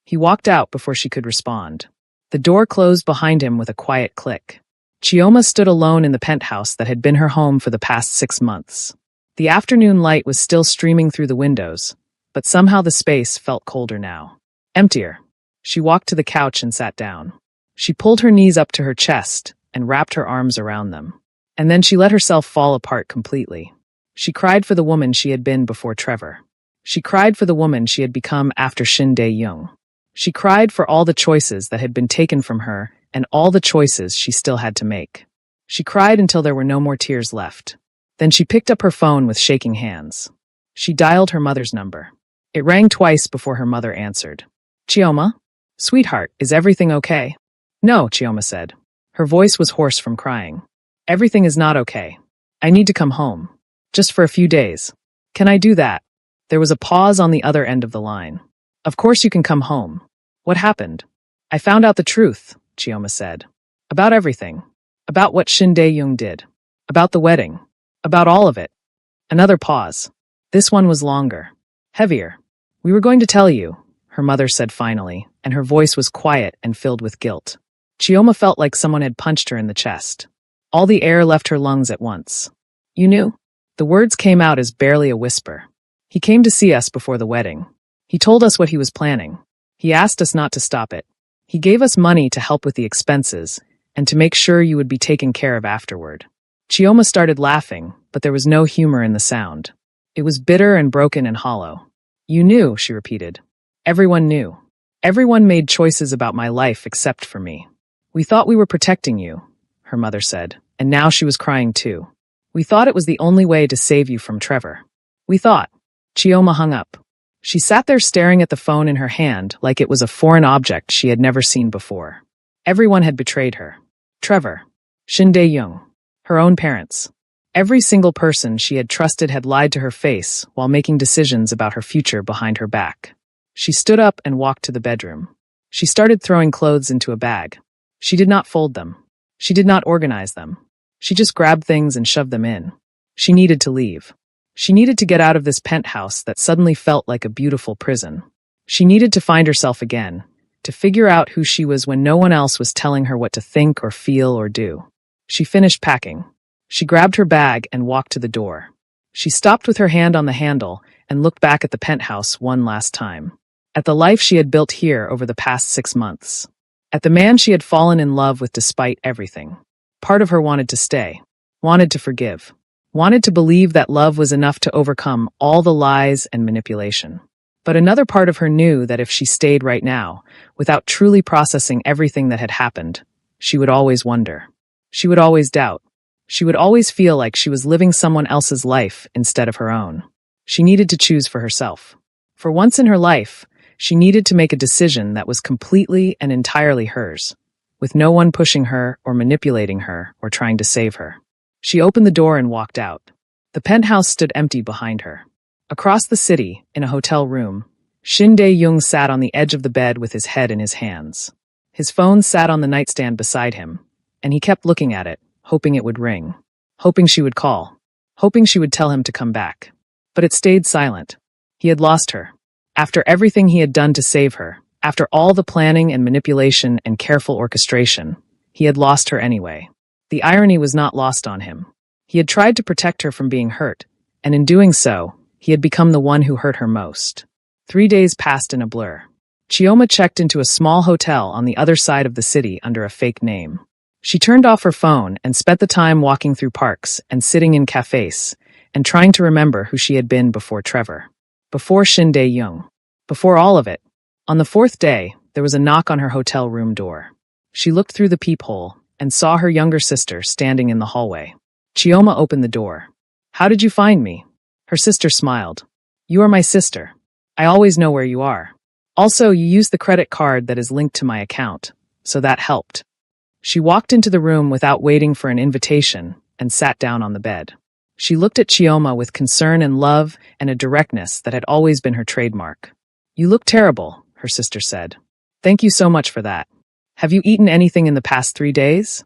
He walked out before she could respond. The door closed behind him with a quiet click. Chioma stood alone in the penthouse that had been her home for the past 6 months. The afternoon light was still streaming through the windows, but somehow the space felt colder now. Emptier. She walked to the couch and sat down. She pulled her knees up to her chest and wrapped her arms around them. And then she let herself fall apart completely. She cried for the woman she had been before Trevor. She cried for the woman she had become after Shin Dae-young. She cried for all the choices that had been taken from her and all the choices she still had to make. She cried until there were no more tears left. Then she picked up her phone with shaking hands. She dialed her mother's number. It rang twice before her mother answered. Chioma? Sweetheart, is everything okay? No, Chioma said. Her voice was hoarse from crying. Everything is not okay. I need to come home. Just for a few days. Can I do that? There was a pause on the other end of the line. Of course you can come home. What happened? I found out the truth, Chioma said. About everything. About what Shin Dae-young did. About the wedding. About all of it. Another pause. This one was longer. Heavier. We were going to tell you, her mother said finally, and her voice was quiet and filled with guilt. Chioma felt like someone had punched her in the chest. All the air left her lungs at once. You knew? The words came out as barely a whisper. He came to see us before the wedding. He told us what he was planning. He asked us not to stop it. He gave us money to help with the expenses and to make sure you would be taken care of afterward. Chioma started laughing, but there was no humor in the sound. It was bitter and broken and hollow. You knew, she repeated. Everyone knew. Everyone made choices about my life except for me. We thought we were protecting you, her mother said, and now she was crying too. We thought it was the only way to save you from Trevor. We thought. Chioma hung up. She sat there staring at the phone in her hand like it was a foreign object she had never seen before. Everyone had betrayed her. Trevor. Shin Dae-young. Her own parents. Every single person she had trusted had lied to her face while making decisions about her future behind her back. She stood up and walked to the bedroom. She started throwing clothes into a bag. She did not fold them. She did not organize them. She just grabbed things and shoved them in. She needed to leave. She needed to get out of this penthouse that suddenly felt like a beautiful prison. She needed to find herself again, to figure out who she was when no one else was telling her what to think or feel or do. She finished packing. She grabbed her bag and walked to the door. She stopped with her hand on the handle and looked back at the penthouse one last time. At the life she had built here over the past 6 months. At the man she had fallen in love with despite everything. Part of her wanted to stay. Wanted to forgive. Wanted to believe that love was enough to overcome all the lies and manipulation. But another part of her knew that if she stayed right now, without truly processing everything that had happened, she would always wonder. She would always doubt. She would always feel like she was living someone else's life instead of her own. She needed to choose for herself. For once in her life, she needed to make a decision that was completely and entirely hers, with no one pushing her or manipulating her or trying to save her. She opened the door and walked out. The penthouse stood empty behind her. Across the city, in a hotel room, Shin Dae-young sat on the edge of the bed with his head in his hands. His phone sat on the nightstand beside him, and he kept looking at it, hoping it would ring, hoping she would call, hoping she would tell him to come back. But it stayed silent. He had lost her. After everything he had done to save her, after all the planning and manipulation and careful orchestration, he had lost her anyway. The irony was not lost on him. He had tried to protect her from being hurt, and in doing so, he had become the one who hurt her most. 3 days passed in a blur. Chioma checked into a small hotel on the other side of the city under a fake name. She turned off her phone and spent the time walking through parks and sitting in cafes and trying to remember who she had been before Trevor, before Shin Dae-young, before all of it. On the 4th day, there was a knock on her hotel room door. She looked through the peephole and saw her younger sister standing in the hallway. Chioma opened the door. "How did you find me?" Her sister smiled. "You are my sister. I always know where you are. Also, you used the credit card that is linked to my account, so that helped." She walked into the room without waiting for an invitation and sat down on the bed. She looked at Chioma with concern and love and a directness that had always been her trademark. "You look terrible," her sister said. "Thank you so much for that. Have you eaten anything in the past 3 days?"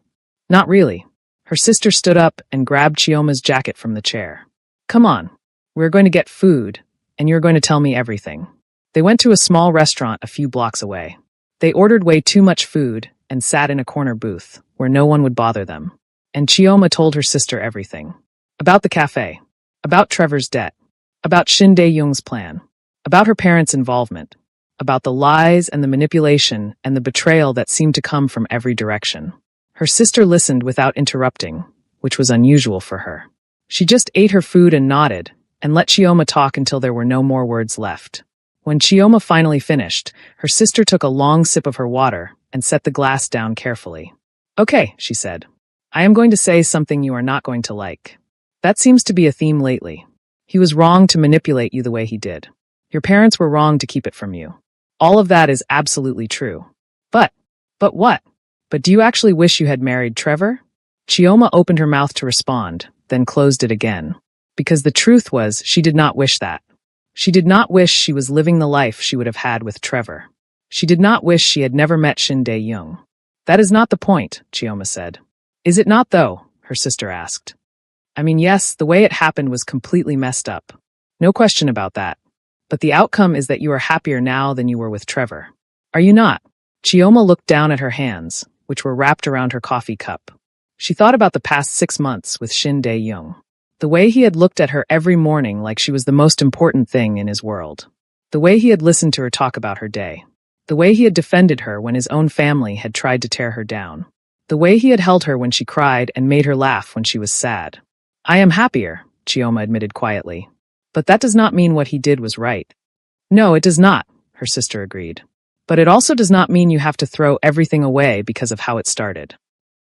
"Not really." Her sister stood up and grabbed Chioma's jacket from the chair. "Come on. We're going to get food, and you're going to tell me everything." They went to a small restaurant a few blocks away. They ordered way too much food and sat in a corner booth where no one would bother them. And Chioma told her sister everything. About the cafe, about Trevor's debt, about Shin Dae-young's plan, about her parents' involvement, about the lies and the manipulation and the betrayal that seemed to come from every direction. Her sister listened without interrupting, which was unusual for her. She just ate her food and nodded, and let Chioma talk until there were no more words left. When Chioma finally finished, her sister took a long sip of her water and set the glass down carefully. "Okay," she said. "I am going to say something you are not going to like. That seems to be a theme lately. He was wrong to manipulate you the way he did. Your parents were wrong to keep it from you. All of that is absolutely true. But what? But do you actually wish you had married Trevor?" Chioma opened her mouth to respond, then closed it again. Because the truth was, she did not wish that. She did not wish she was living the life she would have had with Trevor. She did not wish she had never met Shin Dae-young. "That is not the point," Chioma said. "Is it not, though?" her sister asked. "I mean, yes, the way it happened was completely messed up. No question about that. But the outcome is that you are happier now than you were with Trevor. Are you not?" Chioma looked down at her hands, which were wrapped around her coffee cup. She thought about the past 6 months with Shin Dae-young. The way he had looked at her every morning like she was the most important thing in his world. The way he had listened to her talk about her day. The way he had defended her when his own family had tried to tear her down. The way he had held her when she cried and made her laugh when she was sad. "I am happier," Chioma admitted quietly. "But that does not mean what he did was right." "No, it does not," her sister agreed. "But it also does not mean you have to throw everything away because of how it started.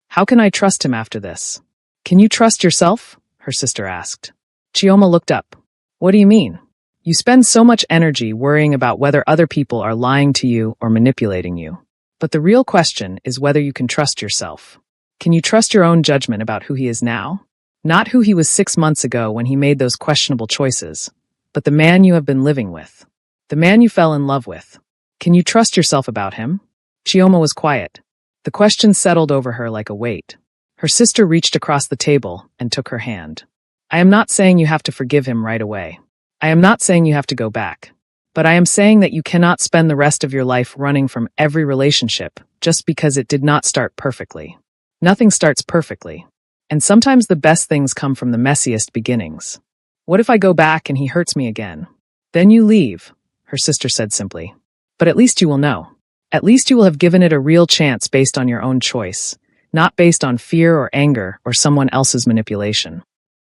How can I trust him after this?" "Can you trust yourself?" her sister asked. Chioma looked up. "What do you mean? You spend so much energy worrying about whether other people are lying to you or manipulating you. But the real question is whether you can trust yourself. Can you trust your own judgment about who he is now? Not who he was 6 months ago when he made those questionable choices, but the man you have been living with. The man you fell in love with. Can you trust yourself about him?" Chioma was quiet. The question settled over her like a weight. Her sister reached across the table and took her hand. "I am not saying you have to forgive him right away. I am not saying you have to go back. But I am saying that you cannot spend the rest of your life running from every relationship just because it did not start perfectly. Nothing starts perfectly. And sometimes the best things come from the messiest beginnings. What if I go back and he hurts me again? Then you leave," her sister said simply. "But at least you will know. At least you will have given it a real chance based on your own choice, not based on fear or anger or someone else's manipulation."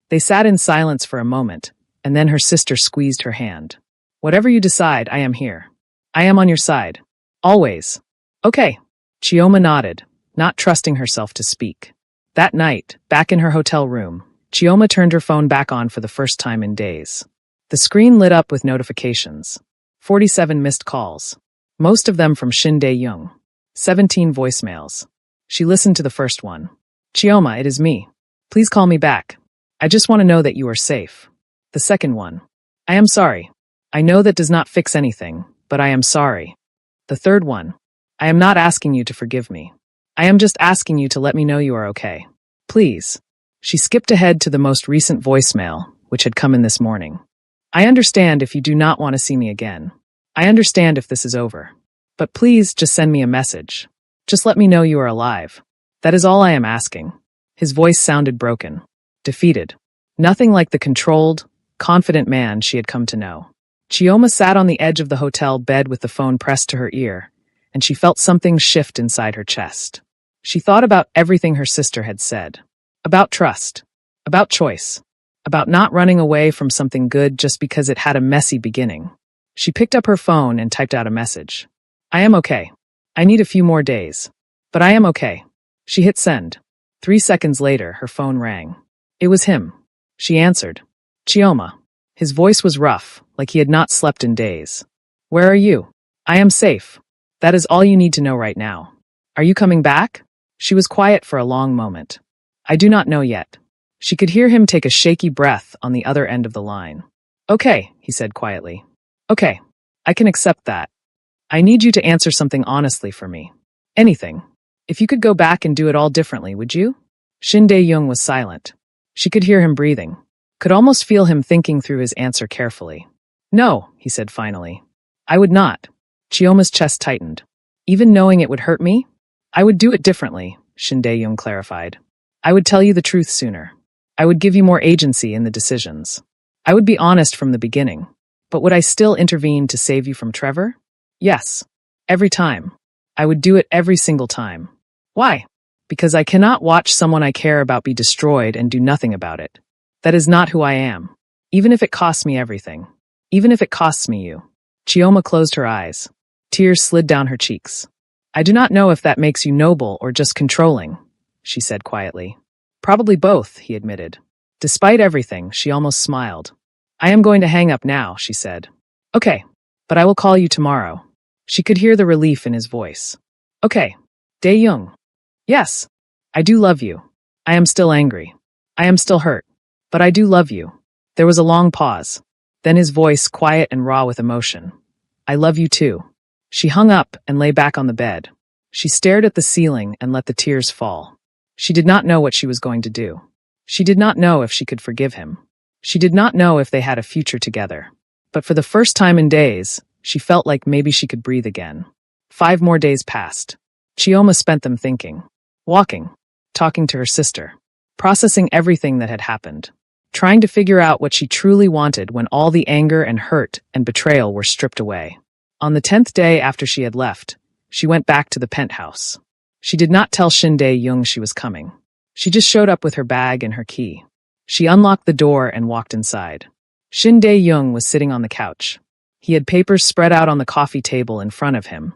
They sat in silence for a moment, and then her sister squeezed her hand. Whatever you decide, I am here. I am on your side. Always. Okay. Chioma nodded, not trusting herself to speak. That night, back in her hotel room, Chioma turned her phone back on for the first time in days. The screen lit up with notifications. 47 missed calls. Most of them from Shin Dae-young. 17 voicemails. She listened to the first one. Chioma, it is me. Please call me back. I just want to know that you are safe. The second one. I am sorry. I know that does not fix anything, but I am sorry. The third one. I am not asking you to forgive me. I am just asking you to let me know you are okay. Please. She skipped ahead to the most recent voicemail, which had come in this morning. I understand if you do not want to see me again. I understand if this is over. But please just send me a message. Just let me know you are alive. That is all I am asking. His voice sounded broken, defeated. Nothing like the controlled, confident man she had come to know. Chioma sat on the edge of the hotel bed with the phone pressed to her ear, and she felt something shift inside her chest. She thought about everything her sister had said. About trust. About choice. About not running away from something good just because it had a messy beginning. She picked up her phone and typed out a message. I am okay. I need a few more days. But I am okay. She hit send. 3 seconds later, her phone rang. It was him. She answered. Chioma. His voice was rough, like he had not slept in days. Where are you? I am safe. That is all you need to know right now. Are you coming back? She was quiet for a long moment. I do not know yet. She could hear him take a shaky breath on the other end of the line. Okay, he said quietly. Okay, I can accept that. I need you to answer something honestly for me. Anything. If you could go back and do it all differently, would you? Shin Dae-young was silent. She could hear him breathing. Could almost feel him thinking through his answer carefully. No, he said finally. I would not. Chioma's chest tightened. Even knowing it would hurt me? I would do it differently, Shin Dae-young clarified. I would tell you the truth sooner. I would give you more agency in the decisions. I would be honest from the beginning. But would I still intervene to save you from Trevor? Yes. Every time. I would do it every single time. Why? Because I cannot watch someone I care about be destroyed and do nothing about it. That is not who I am. Even if it costs me everything. Even if it costs me you. Chioma closed her eyes. Tears slid down her cheeks. I do not know if that makes you noble or just controlling, she said quietly. Probably both, he admitted. Despite everything, she almost smiled. I am going to hang up now, she said. Okay, but I will call you tomorrow. She could hear the relief in his voice. Okay, Dae-young. Yes, I do love you. I am still angry. I am still hurt. But I do love you. There was a long pause. Then his voice, quiet and raw with emotion. I love you too. She hung up and lay back on the bed. She stared at the ceiling and let the tears fall. She did not know what she was going to do. She did not know if she could forgive him. She did not know if they had a future together. But for the first time in days, she felt like maybe she could breathe again. 5 more days passed. Chioma spent them thinking, walking, talking to her sister, processing everything that had happened, trying to figure out what she truly wanted when all the anger and hurt and betrayal were stripped away. On the 10th day after she had left, she went back to the penthouse. She did not tell Shin Dae-young she was coming. She just showed up with her bag and her key. She unlocked the door and walked inside. Shin Dae-young was sitting on the couch. He had papers spread out on the coffee table in front of him,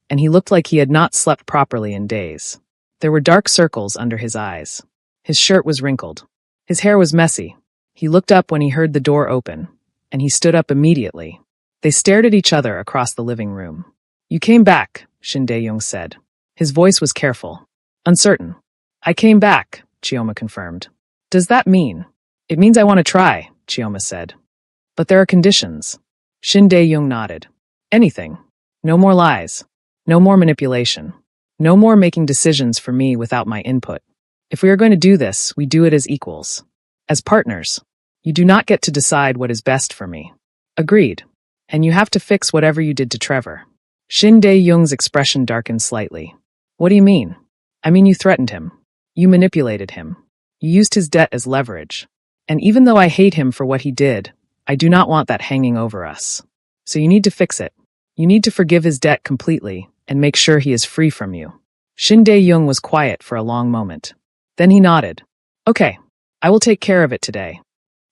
and he looked like he had not slept properly in days. There were dark circles under his eyes. His shirt was wrinkled. His hair was messy. He looked up when he heard the door open, and he stood up immediately. They stared at each other across the living room. You came back, Shin Dae-young said. His voice was careful, uncertain. I came back, Chioma confirmed. Does that mean? It means I want to try, Chioma said. But there are conditions. Shin Dae-young nodded. Anything. No more lies. No more manipulation. No more making decisions for me without my input. If we are going to do this, we do it as equals. As partners. You do not get to decide what is best for me. Agreed. And you have to fix whatever you did to Trevor. Shin Dae-young's expression darkened slightly. What do you mean? I mean you threatened him. You manipulated him. You used his debt as leverage. And even though I hate him for what he did, I do not want that hanging over us. So you need to fix it. You need to forgive his debt completely and make sure he is free from you. Shin Dae-young was quiet for a long moment. Then he nodded. Okay, I will take care of it today.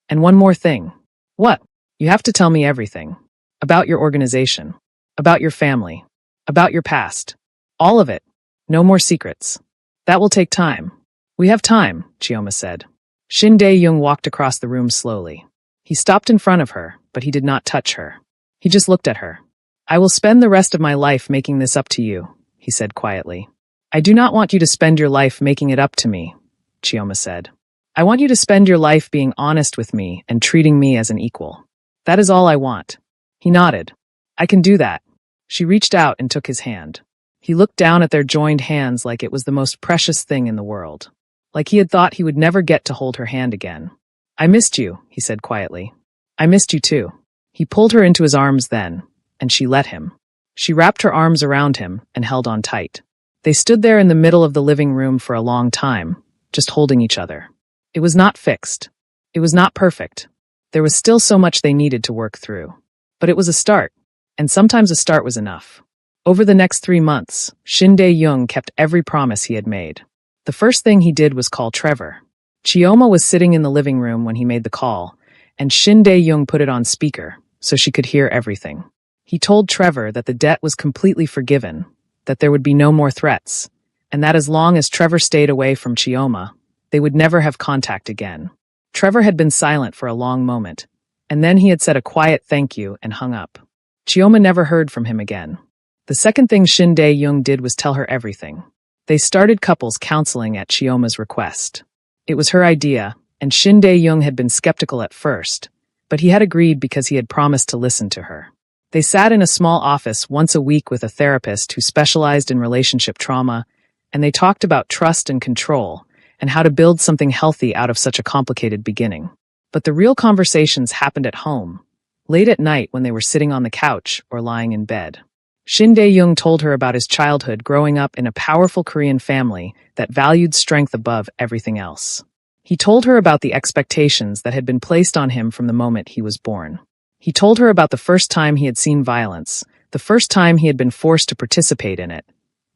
And one more thing. What? You have to tell me everything. about your organization, about your family, about your past. All of it. No more secrets. That will take time. We have time, Chioma said. Shin Dae-young walked across the room slowly. He stopped in front of her, but he did not touch her. He just looked at her. I will spend the rest of my life making this up to you, he said quietly. I do not want you to spend your life making it up to me, Chioma said. I want you to spend your life being honest with me and treating me as an equal. That is all I want. He nodded. I can do that. She reached out and took his hand. He looked down at their joined hands like it was the most precious thing in the world. Like he had thought he would never get to hold her hand again. I missed you, he said quietly. I missed you too. He pulled her into his arms then, and she let him. She wrapped her arms around him and held on tight. They stood there in the middle of the living room for a long time, just holding each other. It was not fixed. It was not perfect. There was still so much they needed to work through. But it was a start, and sometimes a start was enough. Over the next 3 months, Shin Dae-young kept every promise he had made. The first thing he did was call Trevor. Chioma was sitting in the living room when he made the call, and Shin Dae-young put it on speaker so she could hear everything. He told Trevor that the debt was completely forgiven, that there would be no more threats, and that as long as Trevor stayed away from Chioma, they would never have contact again. Trevor had been silent for a long moment, and then he had said a quiet thank you and hung up. Chioma never heard from him again. The second thing Shin Dae-young did was tell her everything. They started couples counseling at Chioma's request. It was her idea, and Shin Dae-young had been skeptical at first, but he had agreed because he had promised to listen to her. They sat in a small office once a week with a therapist who specialized in relationship trauma, and they talked about trust and control, and how to build something healthy out of such a complicated beginning. But the real conversations happened at home, late at night when they were sitting on the couch or lying in bed. Shin Dae-young told her about his childhood growing up in a powerful Korean family that valued strength above everything else. He told her about the expectations that had been placed on him from the moment he was born. He told her about the first time he had seen violence, the first time he had been forced to participate in it,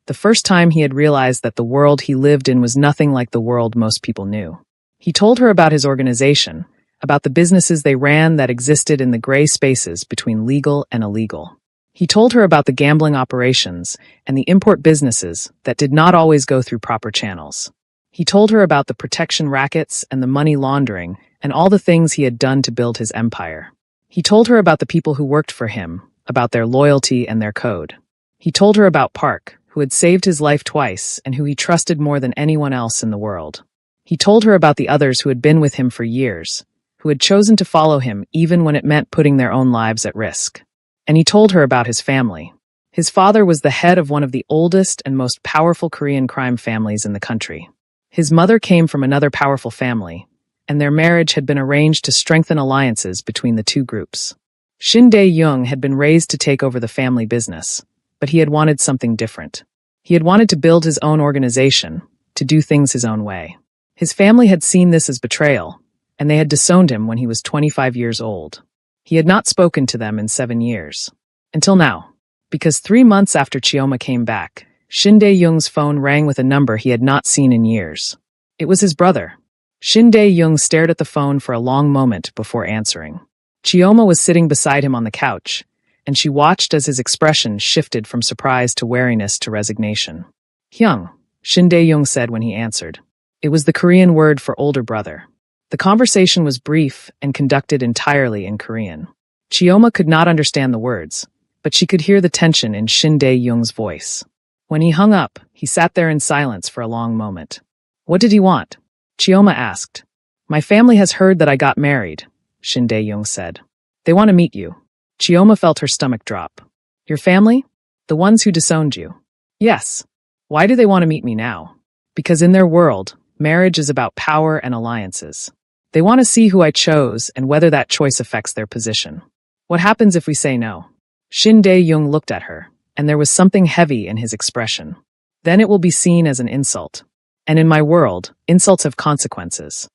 the first time he had realized that the world he lived in was nothing like the world most people knew. He told her about his organization, about the businesses they ran that existed in the gray spaces between legal and illegal. He told her about the gambling operations and the import businesses that did not always go through proper channels. He told her about the protection rackets and the money laundering and all the things he had done to build his empire. He told her about the people who worked for him, about their loyalty and their code. He told her about Park, who had saved his life twice and who he trusted more than anyone else in the world. He told her about the others who had been with him for years, who had chosen to follow him even when it meant putting their own lives at risk. And he told her about his family. His father was the head of one of the oldest and most powerful Korean crime families in the country. His mother came from another powerful family, and their marriage had been arranged to strengthen alliances between the two groups. Shin Dae-young had been raised to take over the family business, but he had wanted something different. He had wanted to build his own organization, to do things his own way. His family had seen this as betrayal, and they had disowned him when he was 25 years old. He had not spoken to them in 7 years. Until now. Because 3 months after Chioma came back, Shin Dae-young's phone rang with a number he had not seen in years. It was his brother. Shin Dae-young stared at the phone for a long moment before answering. Chioma was sitting beside him on the couch, and she watched as his expression shifted from surprise to wariness to resignation. Hyung, Shin Dae-young said when he answered. It was the Korean word for older brother. The conversation was brief and conducted entirely in Korean. Chioma could not understand the words, but she could hear the tension in Shin Dae-young's voice. When he hung up, he sat there in silence for a long moment. What did he want? Chioma asked. My family has heard that I got married, Shin Dae-young said. They want to meet you. Chioma felt her stomach drop. Your family? The ones who disowned you? Yes. Why do they want to meet me now? Because in their world, marriage is about power and alliances. They want to see who I chose and whether that choice affects their position. What happens if we say no? Shin Dae-young looked at her, and there was something heavy in his expression. Then it will be seen as an insult. And in my world, insults have consequences.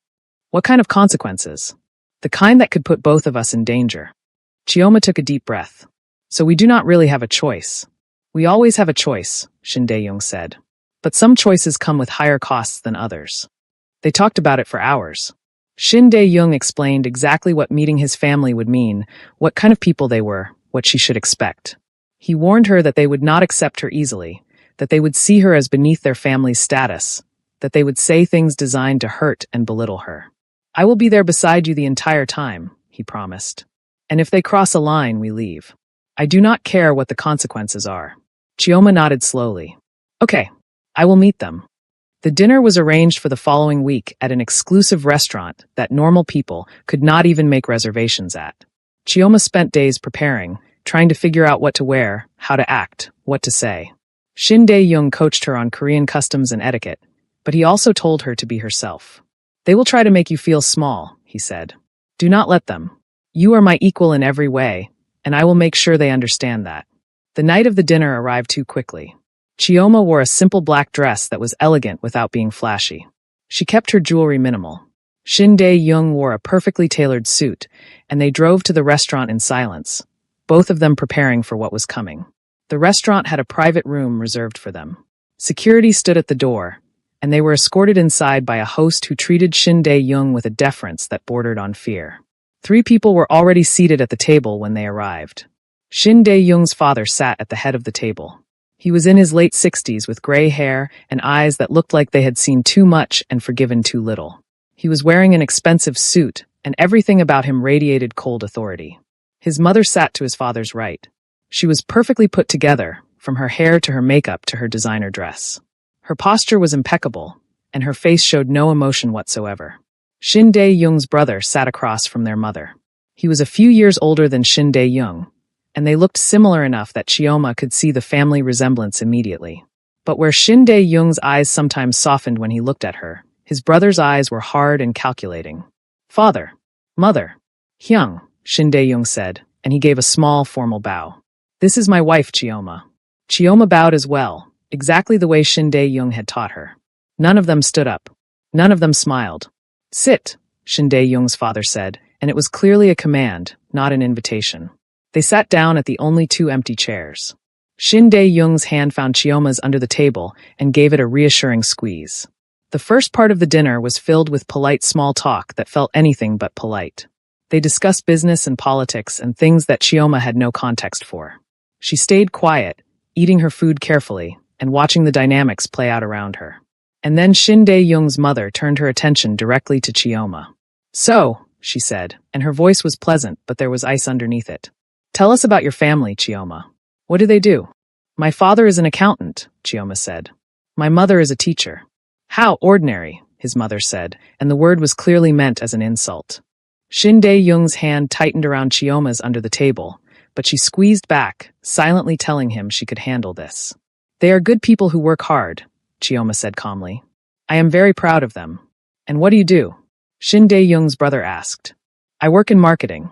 What kind of consequences? The kind that could put both of us in danger. Chioma took a deep breath. So we do not really have a choice. We always have a choice, Shin Dae-young said. But some choices come with higher costs than others. They talked about it for hours. Shin Dae-young explained exactly what meeting his family would mean, what kind of people they were, what she should expect. He warned her that they would not accept her easily, that they would see her as beneath their family's status, that they would say things designed to hurt and belittle her. "I will be there beside you the entire time," he promised. "And if they cross a line, we leave. I do not care what the consequences are." Chioma nodded slowly. "Okay, I will meet them." The dinner was arranged for the following week at an exclusive restaurant that normal people could not even make reservations at. Chioma spent days preparing, trying to figure out what to wear, how to act, what to say. Shin Dae-young coached her on Korean customs and etiquette, but he also told her to be herself. "They will try to make you feel small," he said. "Do not let them. You are my equal in every way, and I will make sure they understand that." The night of the dinner arrived too quickly. Chioma wore a simple black dress that was elegant without being flashy. She kept her jewelry minimal. Shin Dae-young wore a perfectly tailored suit, and they drove to the restaurant in silence, both of them preparing for what was coming. The restaurant had a private room reserved for them. Security stood at the door, and they were escorted inside by a host who treated Shin Dae-young with a deference that bordered on fear. 3 people were already seated at the table when they arrived. Shin Dae-young's father sat at the head of the table. He was in his late 60s with gray hair and eyes that looked like they had seen too much and forgiven too little. He was wearing an expensive suit, and everything about him radiated cold authority. His mother sat to his father's right. She was perfectly put together, from her hair to her makeup to her designer dress. Her posture was impeccable, and her face showed no emotion whatsoever. Shin Dae-young's brother sat across from their mother. He was a few years older than Shin Dae-young, and they looked similar enough that Chioma could see the family resemblance immediately. But where Shin Dae-young's eyes sometimes softened when he looked at her, his brother's eyes were hard and calculating. "Father, mother, Hyung," Shin Dae-young said, and he gave a small, formal bow. "This is my wife, Chioma." Chioma bowed as well, exactly the way Shin Dae-young had taught her. None of them stood up. None of them smiled. "Sit," Shin Dae-young's father said, and it was clearly a command, not an invitation. They sat down at the only 2 empty chairs. Shin Dae-young's hand found Chioma's under the table and gave it a reassuring squeeze. The first part of the dinner was filled with polite small talk that felt anything but polite. They discussed business and politics and things that Chioma had no context for. She stayed quiet, eating her food carefully, and watching the dynamics play out around her. And then Shin Dae-young's mother turned her attention directly to Chioma. "So," she said, and her voice was pleasant, but there was ice underneath it. "Tell us about your family, Chioma. What do they do?" "My father is an accountant," Chioma said. "My mother is a teacher." "How ordinary," his mother said, and the word was clearly meant as an insult. Shin Dae-young's hand tightened around Chioma's under the table, but she squeezed back, silently telling him she could handle this. "They are good people who work hard," Chioma said calmly. "I am very proud of them." "And what do you do?" Shin Dae-young's brother asked. "I work in marketing."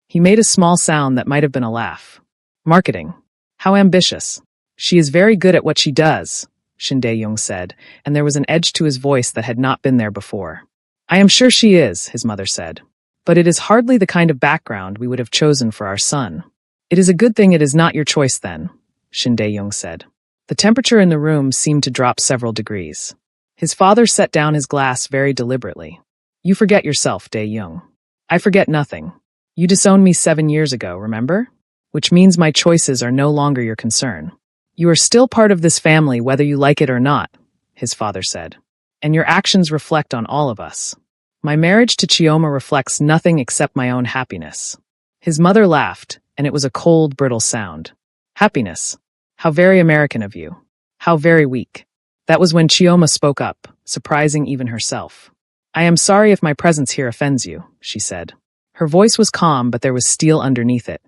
He made a small sound that might have been a laugh. "Marketing? How ambitious." "She is very good at what she does," Shin Dae-young said, and there was an edge to his voice that had not been there before. "I am sure she is," his mother said. "But it is hardly the kind of background we would have chosen for our son." "It is a good thing it is not your choice then," Shin Dae-young said. The temperature in the room seemed to drop several degrees. His father set down his glass very deliberately. "You forget yourself, Dae-young." "I forget nothing. You disowned me 7 years ago, remember? Which means my choices are no longer your concern. You are still part of this family whether you like it or not," his father said. "And your actions reflect on all of us. My marriage to Chioma reflects nothing except my own happiness." His mother laughed, and it was a cold, brittle sound. "Happiness? How very American of you. How very weak." That was when Chioma spoke up, surprising even herself. "I am sorry if my presence here offends you," she said. Her voice was calm, but there was steel underneath it.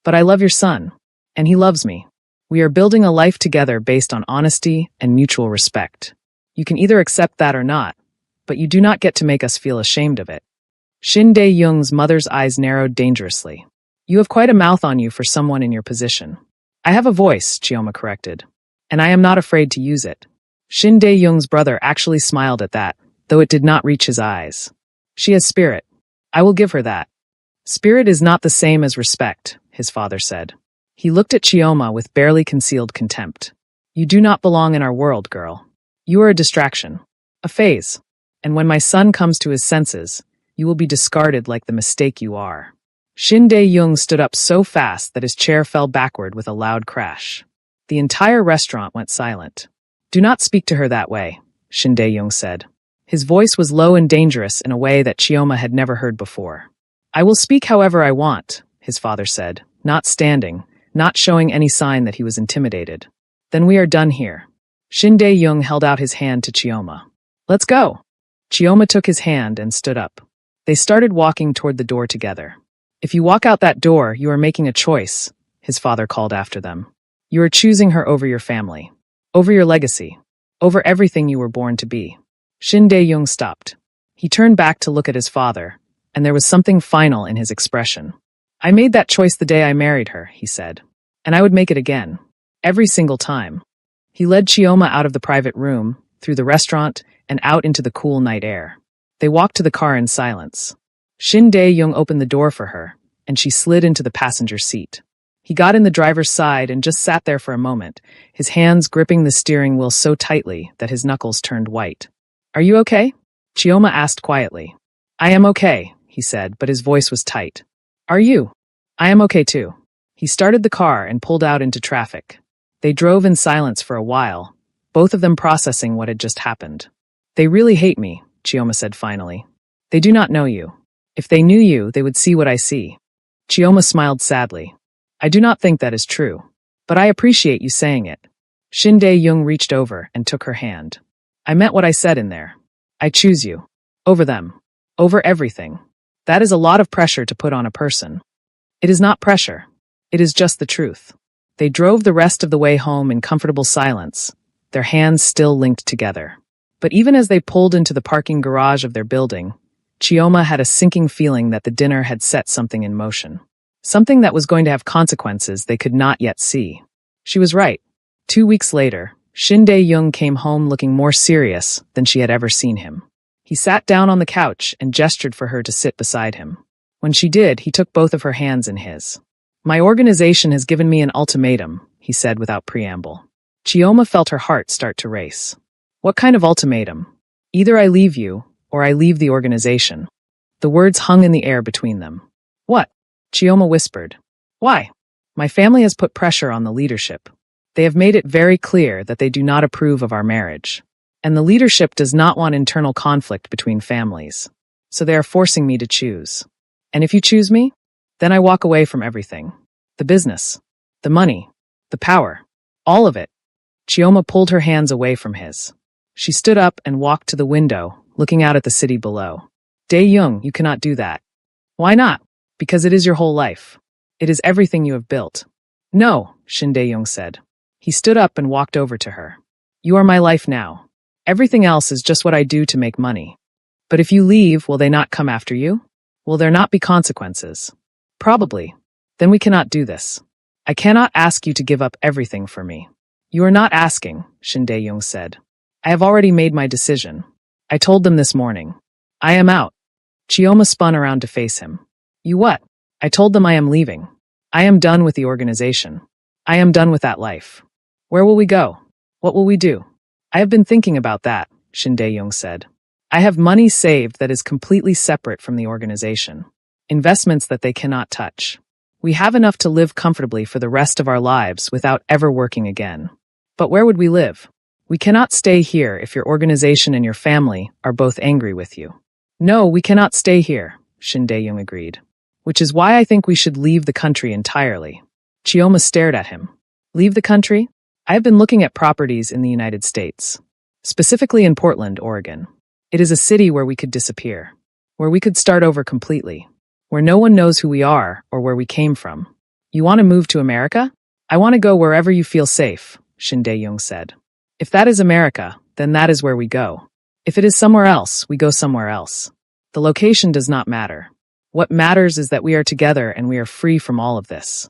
"But I love your son, and he loves me. We are building a life together based on honesty and mutual respect. You can either accept that or not, but you do not get to make us feel ashamed of it." Shin Dae-young's mother's eyes narrowed dangerously. "You have quite a mouth on you for someone in your position." "I have a voice," Chioma corrected, "and I am not afraid to use it." Shin Dae-young's brother actually smiled at that, though it did not reach his eyes. "She has spirit. I will give her that." "Spirit is not the same as respect," his father said. He looked at Chioma with barely concealed contempt. "You do not belong in our world, girl. You are a distraction. A phase. And when my son comes to his senses, you will be discarded like the mistake you are." Shin Dae-young stood up so fast that his chair fell backward with a loud crash. The entire restaurant went silent. "Do not speak to her that way," Shin Dae-young said. His voice was low and dangerous in a way that Chioma had never heard before. "I will speak however I want," his father said, not standing, not showing any sign that he was intimidated. "Then we are done here." Shin Dae-young held out his hand to Chioma. "Let's go." Chioma took his hand and stood up. They started walking toward the door together. "If you walk out that door, you are making a choice," his father called after them. "You are choosing her over your family, over your legacy, over everything you were born to be." Shin Dae-young stopped. He turned back to look at his father, and there was something final in his expression. "I made that choice the day I married her," he said. "And I would make it again. Every single time." He led Chioma out of the private room, through the restaurant, and out into the cool night air. They walked to the car in silence. Shin Dae-young opened the door for her, and she slid into the passenger seat. He got in the driver's side and just sat there for a moment, his hands gripping the steering wheel so tightly that his knuckles turned white. "Are you okay?" Chioma asked quietly. "I am okay," he said, but his voice was tight. "Are you?" "I am okay too." He started the car and pulled out into traffic. They drove in silence for a while, both of them processing what had just happened. "They really hate me," Chioma said finally. "They do not know you. If they knew you, they would see what I see." Chioma smiled sadly. "I do not think that is true. But I appreciate you saying it." Shin Dae-young reached over and took her hand. "I meant what I said in there. I choose you. Over them. Over everything. That is a lot of pressure to put on a person." "It is not pressure. It is just the truth." They drove the rest of the way home in comfortable silence, their hands still linked together. But even as they pulled into the parking garage of their building, Chioma had a sinking feeling that the dinner had set something in motion. Something that was going to have consequences they could not yet see. She was right. 2 weeks later, Shin Dae-young came home looking more serious than she had ever seen him. He sat down on the couch and gestured for her to sit beside him. When she did, he took both of her hands in his. "My organization has given me an ultimatum," he said without preamble. Chioma felt her heart start to race. "What kind of ultimatum?" "Either I leave you, or I leave the organization." The words hung in the air between them. "What?" Chioma whispered. "Why?" "My family has put pressure on the leadership. They have made it very clear that they do not approve of our marriage. And the leadership does not want internal conflict between families. So they are forcing me to choose. And if you choose me, then I walk away from everything. The business, the money, the power, all of it." Chioma pulled her hands away from his. She stood up and walked to the window, looking out at the city below. "Dae-young, you cannot do that." "Why not?" "Because it is your whole life. It is everything you have built." "No," Shin Dae-young said. He stood up and walked over to her. "You are my life now. Everything else is just what I do to make money. But if you leave, will they not come after you? Will there not be consequences?" "Probably. Then we cannot do this. I cannot ask you to give up everything for me." "You are not asking," Shin Dae-young said. "I have already made my decision. I told them this morning. I am out." Chioma spun around to face him. "You what?" "I told them I am leaving. I am done with the organization. I am done with that life." "Where will we go? What will we do?" "I have been thinking about that," Shin Dae-young said. "I have money saved that is completely separate from the organization. Investments that they cannot touch. We have enough to live comfortably for the rest of our lives without ever working again. But where would we live? We cannot stay here if your organization and your family are both angry with you." "No, we cannot stay here," Shin Dae-young agreed. "Which is why I think we should leave the country entirely." Chioma stared at him. "Leave the country?" "I have been looking at properties in the United States. Specifically in Portland, Oregon. It is a city where we could disappear. Where we could start over completely. Where no one knows who we are or where we came from." "You want to move to America?" "I want to go wherever you feel safe," Shin Dae-young said. "If that is America, then that is where we go. If it is somewhere else, we go somewhere else. The location does not matter. What matters is that we are together and we are free from all of this."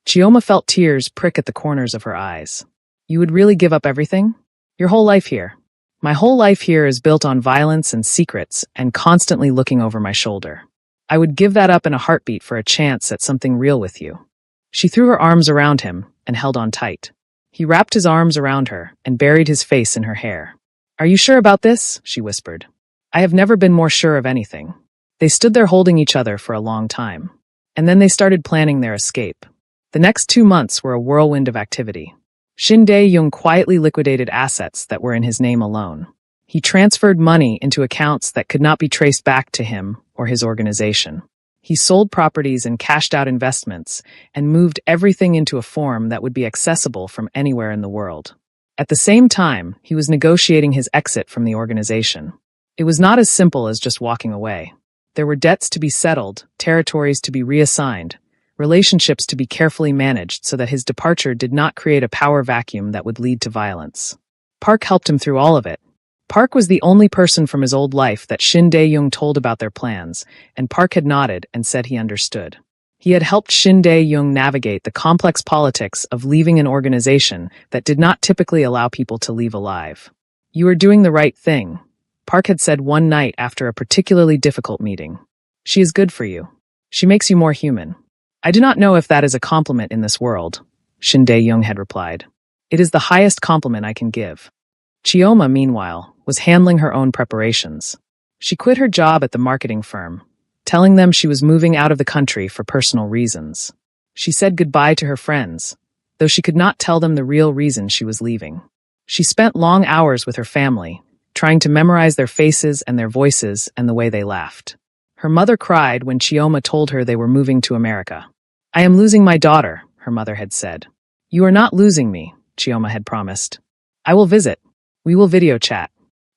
Chioma felt tears prick at the corners of her eyes. "You would really give up everything? Your whole life here?" "My whole life here is built on violence and secrets and constantly looking over my shoulder. I would give that up in a heartbeat for a chance at something real with you." She threw her arms around him and held on tight. He wrapped his arms around her and buried his face in her hair. "Are you sure about this?" she whispered. "I have never been more sure of anything." They stood there holding each other for a long time. And then they started planning their escape. The next 2 months were a whirlwind of activity. Shin Dae-young quietly liquidated assets that were in his name alone. He transferred money into accounts that could not be traced back to him or his organization. He sold properties and cashed out investments and moved everything into a form that would be accessible from anywhere in the world. At the same time, he was negotiating his exit from the organization. It was not as simple as just walking away. There were debts to be settled, territories to be reassigned, relationships to be carefully managed so that his departure did not create a power vacuum that would lead to violence. Park helped him through all of it. Park was the only person from his old life that Shin Dae-young told about their plans, and Park had nodded and said he understood. He had helped Shin Dae-young navigate the complex politics of leaving an organization that did not typically allow people to leave alive. "You are doing the right thing," Park had said one night after a particularly difficult meeting. "She is good for you. She makes you more human." "I do not know if that is a compliment in this world," Shin Dae-young had replied. "It is the highest compliment I can give." Chioma, meanwhile, was handling her own preparations. She quit her job at the marketing firm, telling them she was moving out of the country for personal reasons. She said goodbye to her friends, though she could not tell them the real reason she was leaving. She spent long hours with her family, trying to memorize their faces and their voices and the way they laughed. Her mother cried when Chioma told her they were moving to America. "I am losing my daughter," her mother had said. "You are not losing me," Chioma had promised. "I will visit. We will video chat.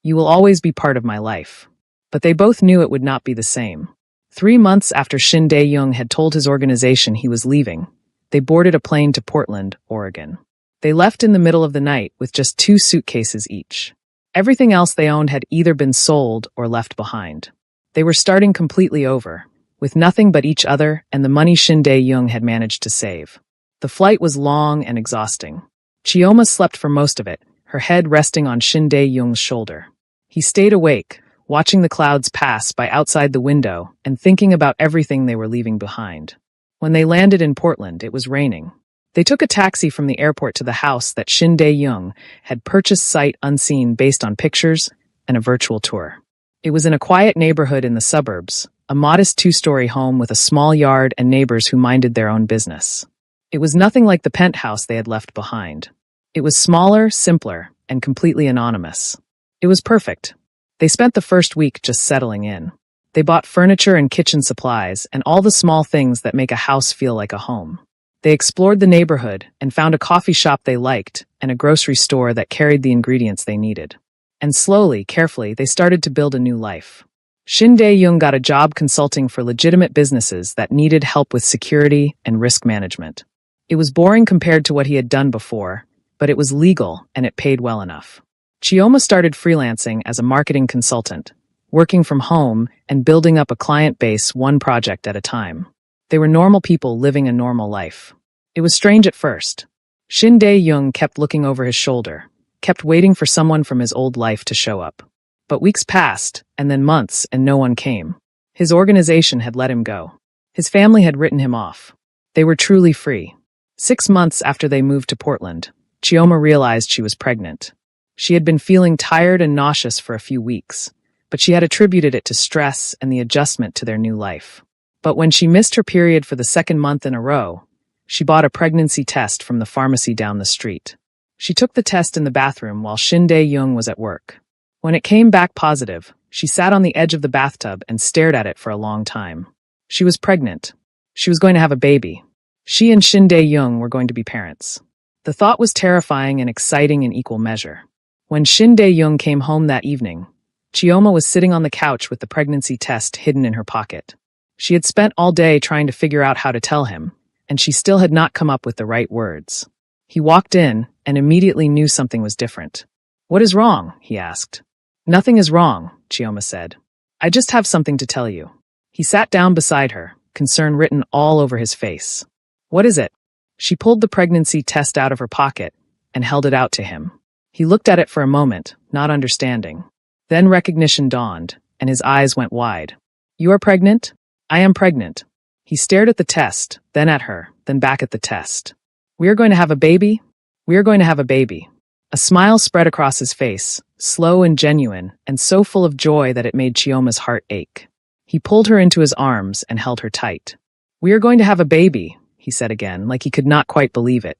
You will always be part of my life." But they both knew it would not be the same. 3 months after Shin Dae-young had told his organization he was leaving, they boarded a plane to Portland, Oregon. They left in the middle of the night with just 2 suitcases each. Everything else they owned had either been sold or left behind. They were starting completely over, with nothing but each other and the money Shin Dae-young had managed to save. The flight was long and exhausting. Chioma slept for most of it, her head resting on Shin Dae-young's shoulder. He stayed awake, watching the clouds pass by outside the window and thinking about everything they were leaving behind. When they landed in Portland, it was raining. They took a taxi from the airport to the house that Shin Dae-young had purchased sight unseen based on pictures and a virtual tour. It was in a quiet neighborhood in the suburbs, a modest 2-story home with a small yard and neighbors who minded their own business. It was nothing like the penthouse they had left behind. It was smaller, simpler, and completely anonymous. It was perfect. They spent the first week just settling in. They bought furniture and kitchen supplies and all the small things that make a house feel like a home. They explored the neighborhood and found a coffee shop they liked and a grocery store that carried the ingredients they needed. And slowly, carefully, they started to build a new life. Shin Dae-young got a job consulting for legitimate businesses that needed help with security and risk management. It was boring compared to what he had done before, but it was legal and it paid well enough. Chioma started freelancing as a marketing consultant, working from home and building up a client base one project at a time. They were normal people living a normal life. It was strange at first. Shin Dae-young kept looking over his shoulder, kept waiting for someone from his old life to show up. But weeks passed, and then months, and no one came. His organization had let him go. His family had written him off. They were truly free. 6 months after they moved to Portland, Chioma realized she was pregnant. She had been feeling tired and nauseous for a few weeks, but she had attributed it to stress and the adjustment to their new life. But when she missed her period for the 2nd month in a row, she bought a pregnancy test from the pharmacy down the street. She took the test in the bathroom while Shin Dae-young was at work. When it came back positive, she sat on the edge of the bathtub and stared at it for a long time. She was pregnant. She was going to have a baby. She and Shin Dae-young were going to be parents. The thought was terrifying and exciting in equal measure. When Shin Dae-young came home that evening, Chioma was sitting on the couch with the pregnancy test hidden in her pocket. She had spent all day trying to figure out how to tell him, and she still had not come up with the right words. He walked in and immediately knew something was different. "What is wrong?" he asked. "Nothing is wrong," Chioma said. "I just have something to tell you." He sat down beside her, concern written all over his face. "What is it?" She pulled the pregnancy test out of her pocket and held it out to him. He looked at it for a moment, not understanding. Then recognition dawned, and his eyes went wide. "You are pregnant?" "I am pregnant." He stared at the test, then at her, then back at the test. "We are going to have a baby?" "We are going to have a baby." A smile spread across his face, slow and genuine, and so full of joy that it made Chioma's heart ache. He pulled her into his arms and held her tight. We are going to have a baby, he said again, like he could not quite believe it.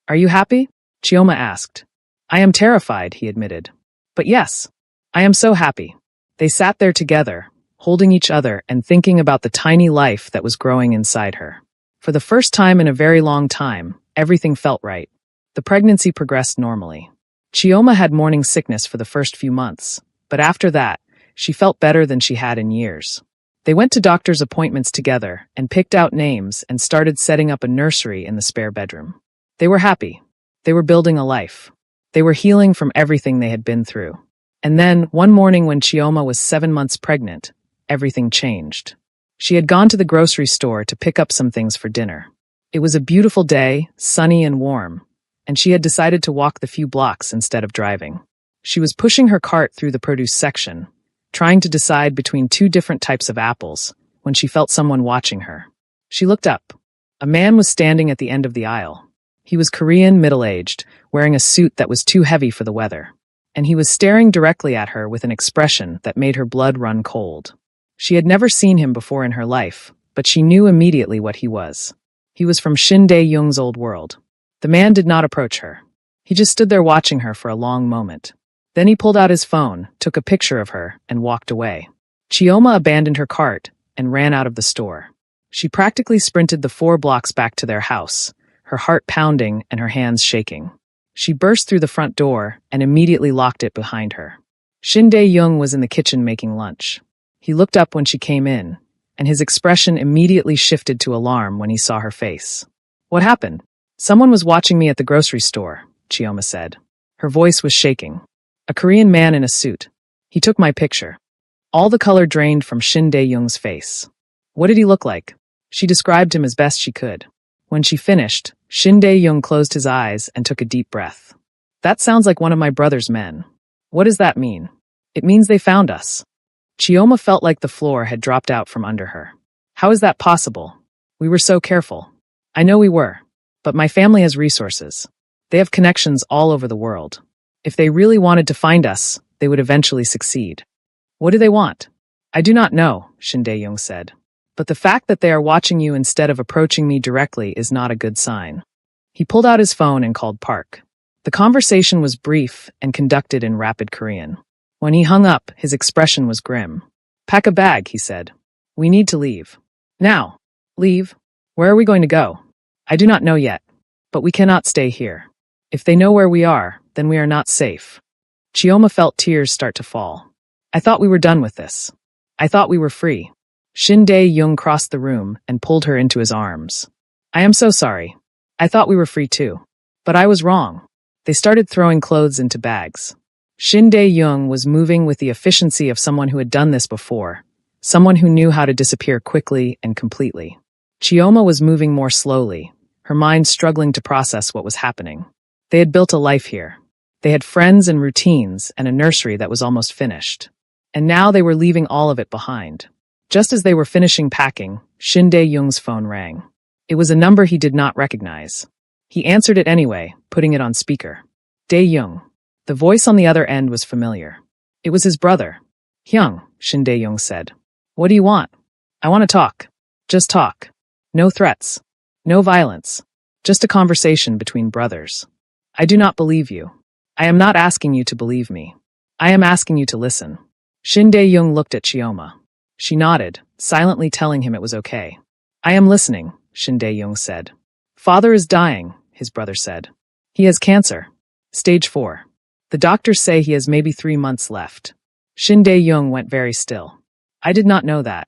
Are you happy? Chioma asked. I am terrified, he admitted. But yes, I am so happy. They sat there together, holding each other and thinking about the tiny life that was growing inside her. For the first time in a very long time, everything felt right. The pregnancy progressed normally. Chioma had morning sickness for the first few months, but after that, she felt better than she had in years. They went to doctor's appointments together and picked out names and started setting up a nursery in the spare bedroom. They were happy. They were building a life. They were healing from everything they had been through. And then, one morning when Chioma was 7 months pregnant, everything changed. She had gone to the grocery store to pick up some things for dinner. It was a beautiful day, sunny and warm, and she had decided to walk the few blocks instead of driving. She was pushing her cart through the produce section, trying to decide between 2 different types of apples, when she felt someone watching her. She looked up. A man was standing at the end of the aisle. He was Korean, middle-aged, wearing a suit that was too heavy for the weather, and he was staring directly at her with an expression that made her blood run cold. She had never seen him before in her life, but she knew immediately what he was. He was from Shin Dae-young's old world. The man did not approach her. He just stood there watching her for a long moment. Then he pulled out his phone, took a picture of her, and walked away. Chioma abandoned her cart and ran out of the store. She practically sprinted the 4 blocks back to their house, her heart pounding and her hands shaking. She burst through the front door and immediately locked it behind her. Shin Dae-young was in the kitchen making lunch. He looked up when she came in, and his expression immediately shifted to alarm when he saw her face. What happened? Someone was watching me at the grocery store, Chioma said. Her voice was shaking. A Korean man in a suit. He took my picture. All the color drained from Shin Dae-young's face. What did he look like? She described him as best she could. When she finished, Shin Dae-young closed his eyes and took a deep breath. That sounds like one of my brother's men. What does that mean? It means they found us. Chioma felt like the floor had dropped out from under her. How is that possible? We were so careful. I know we were. But my family has resources. They have connections all over the world. If they really wanted to find us, they would eventually succeed. What do they want? I do not know, Shin Dae-young said. But the fact that they are watching you instead of approaching me directly is not a good sign. He pulled out his phone and called Park. The conversation was brief and conducted in rapid Korean. When he hung up, his expression was grim. Pack a bag, he said. We need to leave. Now. Leave? Where are we going to go? I do not know yet. But we cannot stay here. If they know where we are, then we are not safe. Chioma felt tears start to fall. I thought we were done with this. I thought we were free. Shin Dae-young crossed the room and pulled her into his arms. I am so sorry. I thought we were free too. But I was wrong. They started throwing clothes into bags. Shin Dae-young was moving with the efficiency of someone who had done this before, someone who knew how to disappear quickly and completely. Chioma was moving more slowly, her mind struggling to process what was happening. They had built a life here. They had friends and routines and a nursery that was almost finished. And now they were leaving all of it behind. Just as they were finishing packing, Shin Dae-young's phone rang. It was a number he did not recognize. He answered it anyway, putting it on speaker. Dae-young. The voice on the other end was familiar. It was his brother. Hyung, Shin Dae-young said. What do you want? I want to talk. Just talk. No threats. No violence. Just a conversation between brothers. I do not believe you. I am not asking you to believe me. I am asking you to listen. Shin Dae-young looked at Chioma. She nodded, silently telling him it was okay. I am listening, Shin Dae-young said. Father is dying, his brother said. He has cancer. Stage 4. The doctors say he has maybe 3 months left. Shin Dae-young went very still. I did not know that.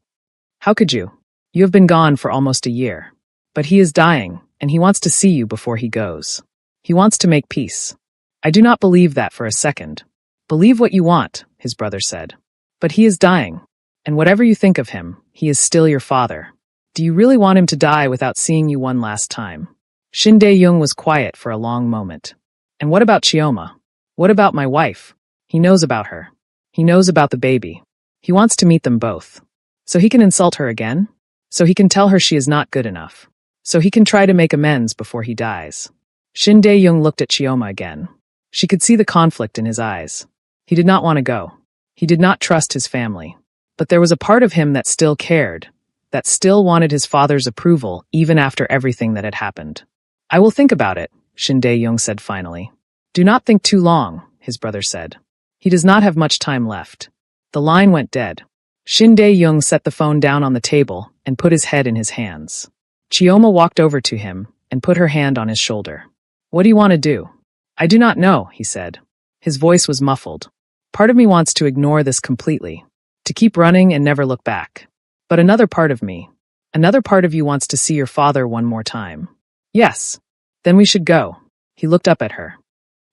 How could you? You have been gone for almost a year. But he is dying, and he wants to see you before he goes. He wants to make peace. I do not believe that for a second. Believe what you want, his brother said. But he is dying. And whatever you think of him, he is still your father. Do you really want him to die without seeing you one last time? Shin Dae-young was quiet for a long moment. And what about Chioma? What about my wife? He knows about her. He knows about the baby. He wants to meet them both. So he can insult her again? So he can tell her she is not good enough. So he can try to make amends before he dies. Shin Dae-young looked at Chioma again. She could see the conflict in his eyes. He did not want to go. He did not trust his family. But there was a part of him that still cared, that still wanted his father's approval even after everything that had happened. I will think about it, Shin Dae-young said finally. Do not think too long, his brother said. He does not have much time left. The line went dead. Shin Dae-young set the phone down on the table and put his head in his hands. Chioma walked over to him and put her hand on his shoulder. What do you want to do? I do not know, he said. His voice was muffled. Part of me wants to ignore this completely, to keep running and never look back. But another part of you wants to see your father one more time. Yes. Then we should go. He looked up at her.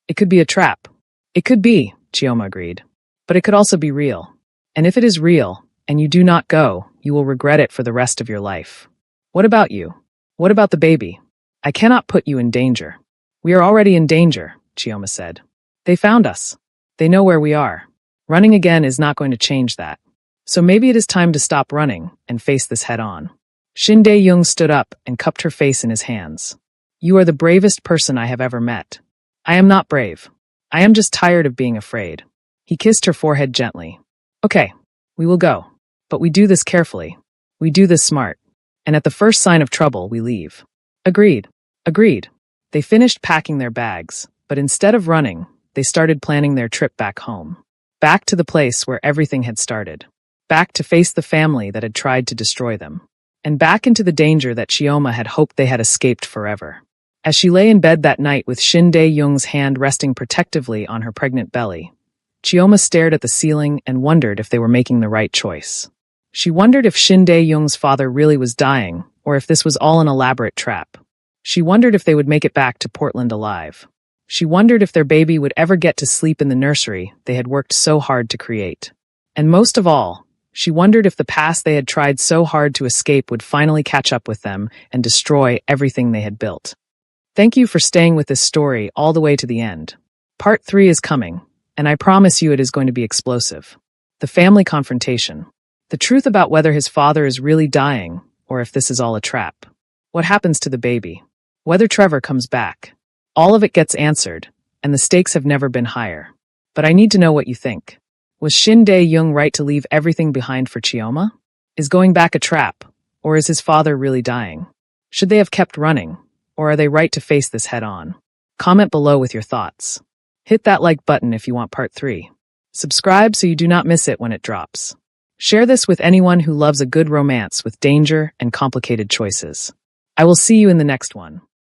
It could be a trap. It could be, Chioma agreed. But it could also be real. And if it is real, and you do not go, you will regret it for the rest of your life. What about you? What about the baby? I cannot put you in danger. We are already in danger, Chioma said. They found us. They know where we are. Running again is not going to change that. So maybe it is time to stop running and face this head on. Shin Dae-young stood up and cupped her face in his hands. You are the bravest person I have ever met. I am not brave. I am just tired of being afraid. He kissed her forehead gently. Okay, we will go. But we do this carefully. We do this smart. And at the first sign of trouble, we leave. Agreed. Agreed. They finished packing their bags, but instead of running, they started planning their trip back home. Back to the place where everything had started. Back to face the family that had tried to destroy them. And back into the danger that Chioma had hoped they had escaped forever. As she lay in bed that night with Shin Dae-young's hand resting protectively on her pregnant belly, Chioma stared at the ceiling and wondered if they were making the right choice. She wondered if Shin Dae-young's father really was dying, or if this was all an elaborate trap. She wondered if they would make it back to Portland alive. She wondered if their baby would ever get to sleep in the nursery they had worked so hard to create. And most of all, she wondered if the past they had tried so hard to escape would finally catch up with them and destroy everything they had built. Thank you for staying with this story all the way to the end. Part 3 is coming, and I promise you it is going to be explosive. The family confrontation. The truth about whether his father is really dying, or if this is all a trap. What happens to the baby? Whether Trevor comes back. All of it gets answered, and the stakes have never been higher. But I need to know what you think. Was Shin Dae-young right to leave everything behind for Chioma? Is going back a trap, or is his father really dying? Should they have kept running, or are they right to face this head on? Comment below with your thoughts. Hit that like button if you want part 3. Subscribe so you do not miss it when it drops. Share this with anyone who loves a good romance with danger and complicated choices. I will see you in the next one.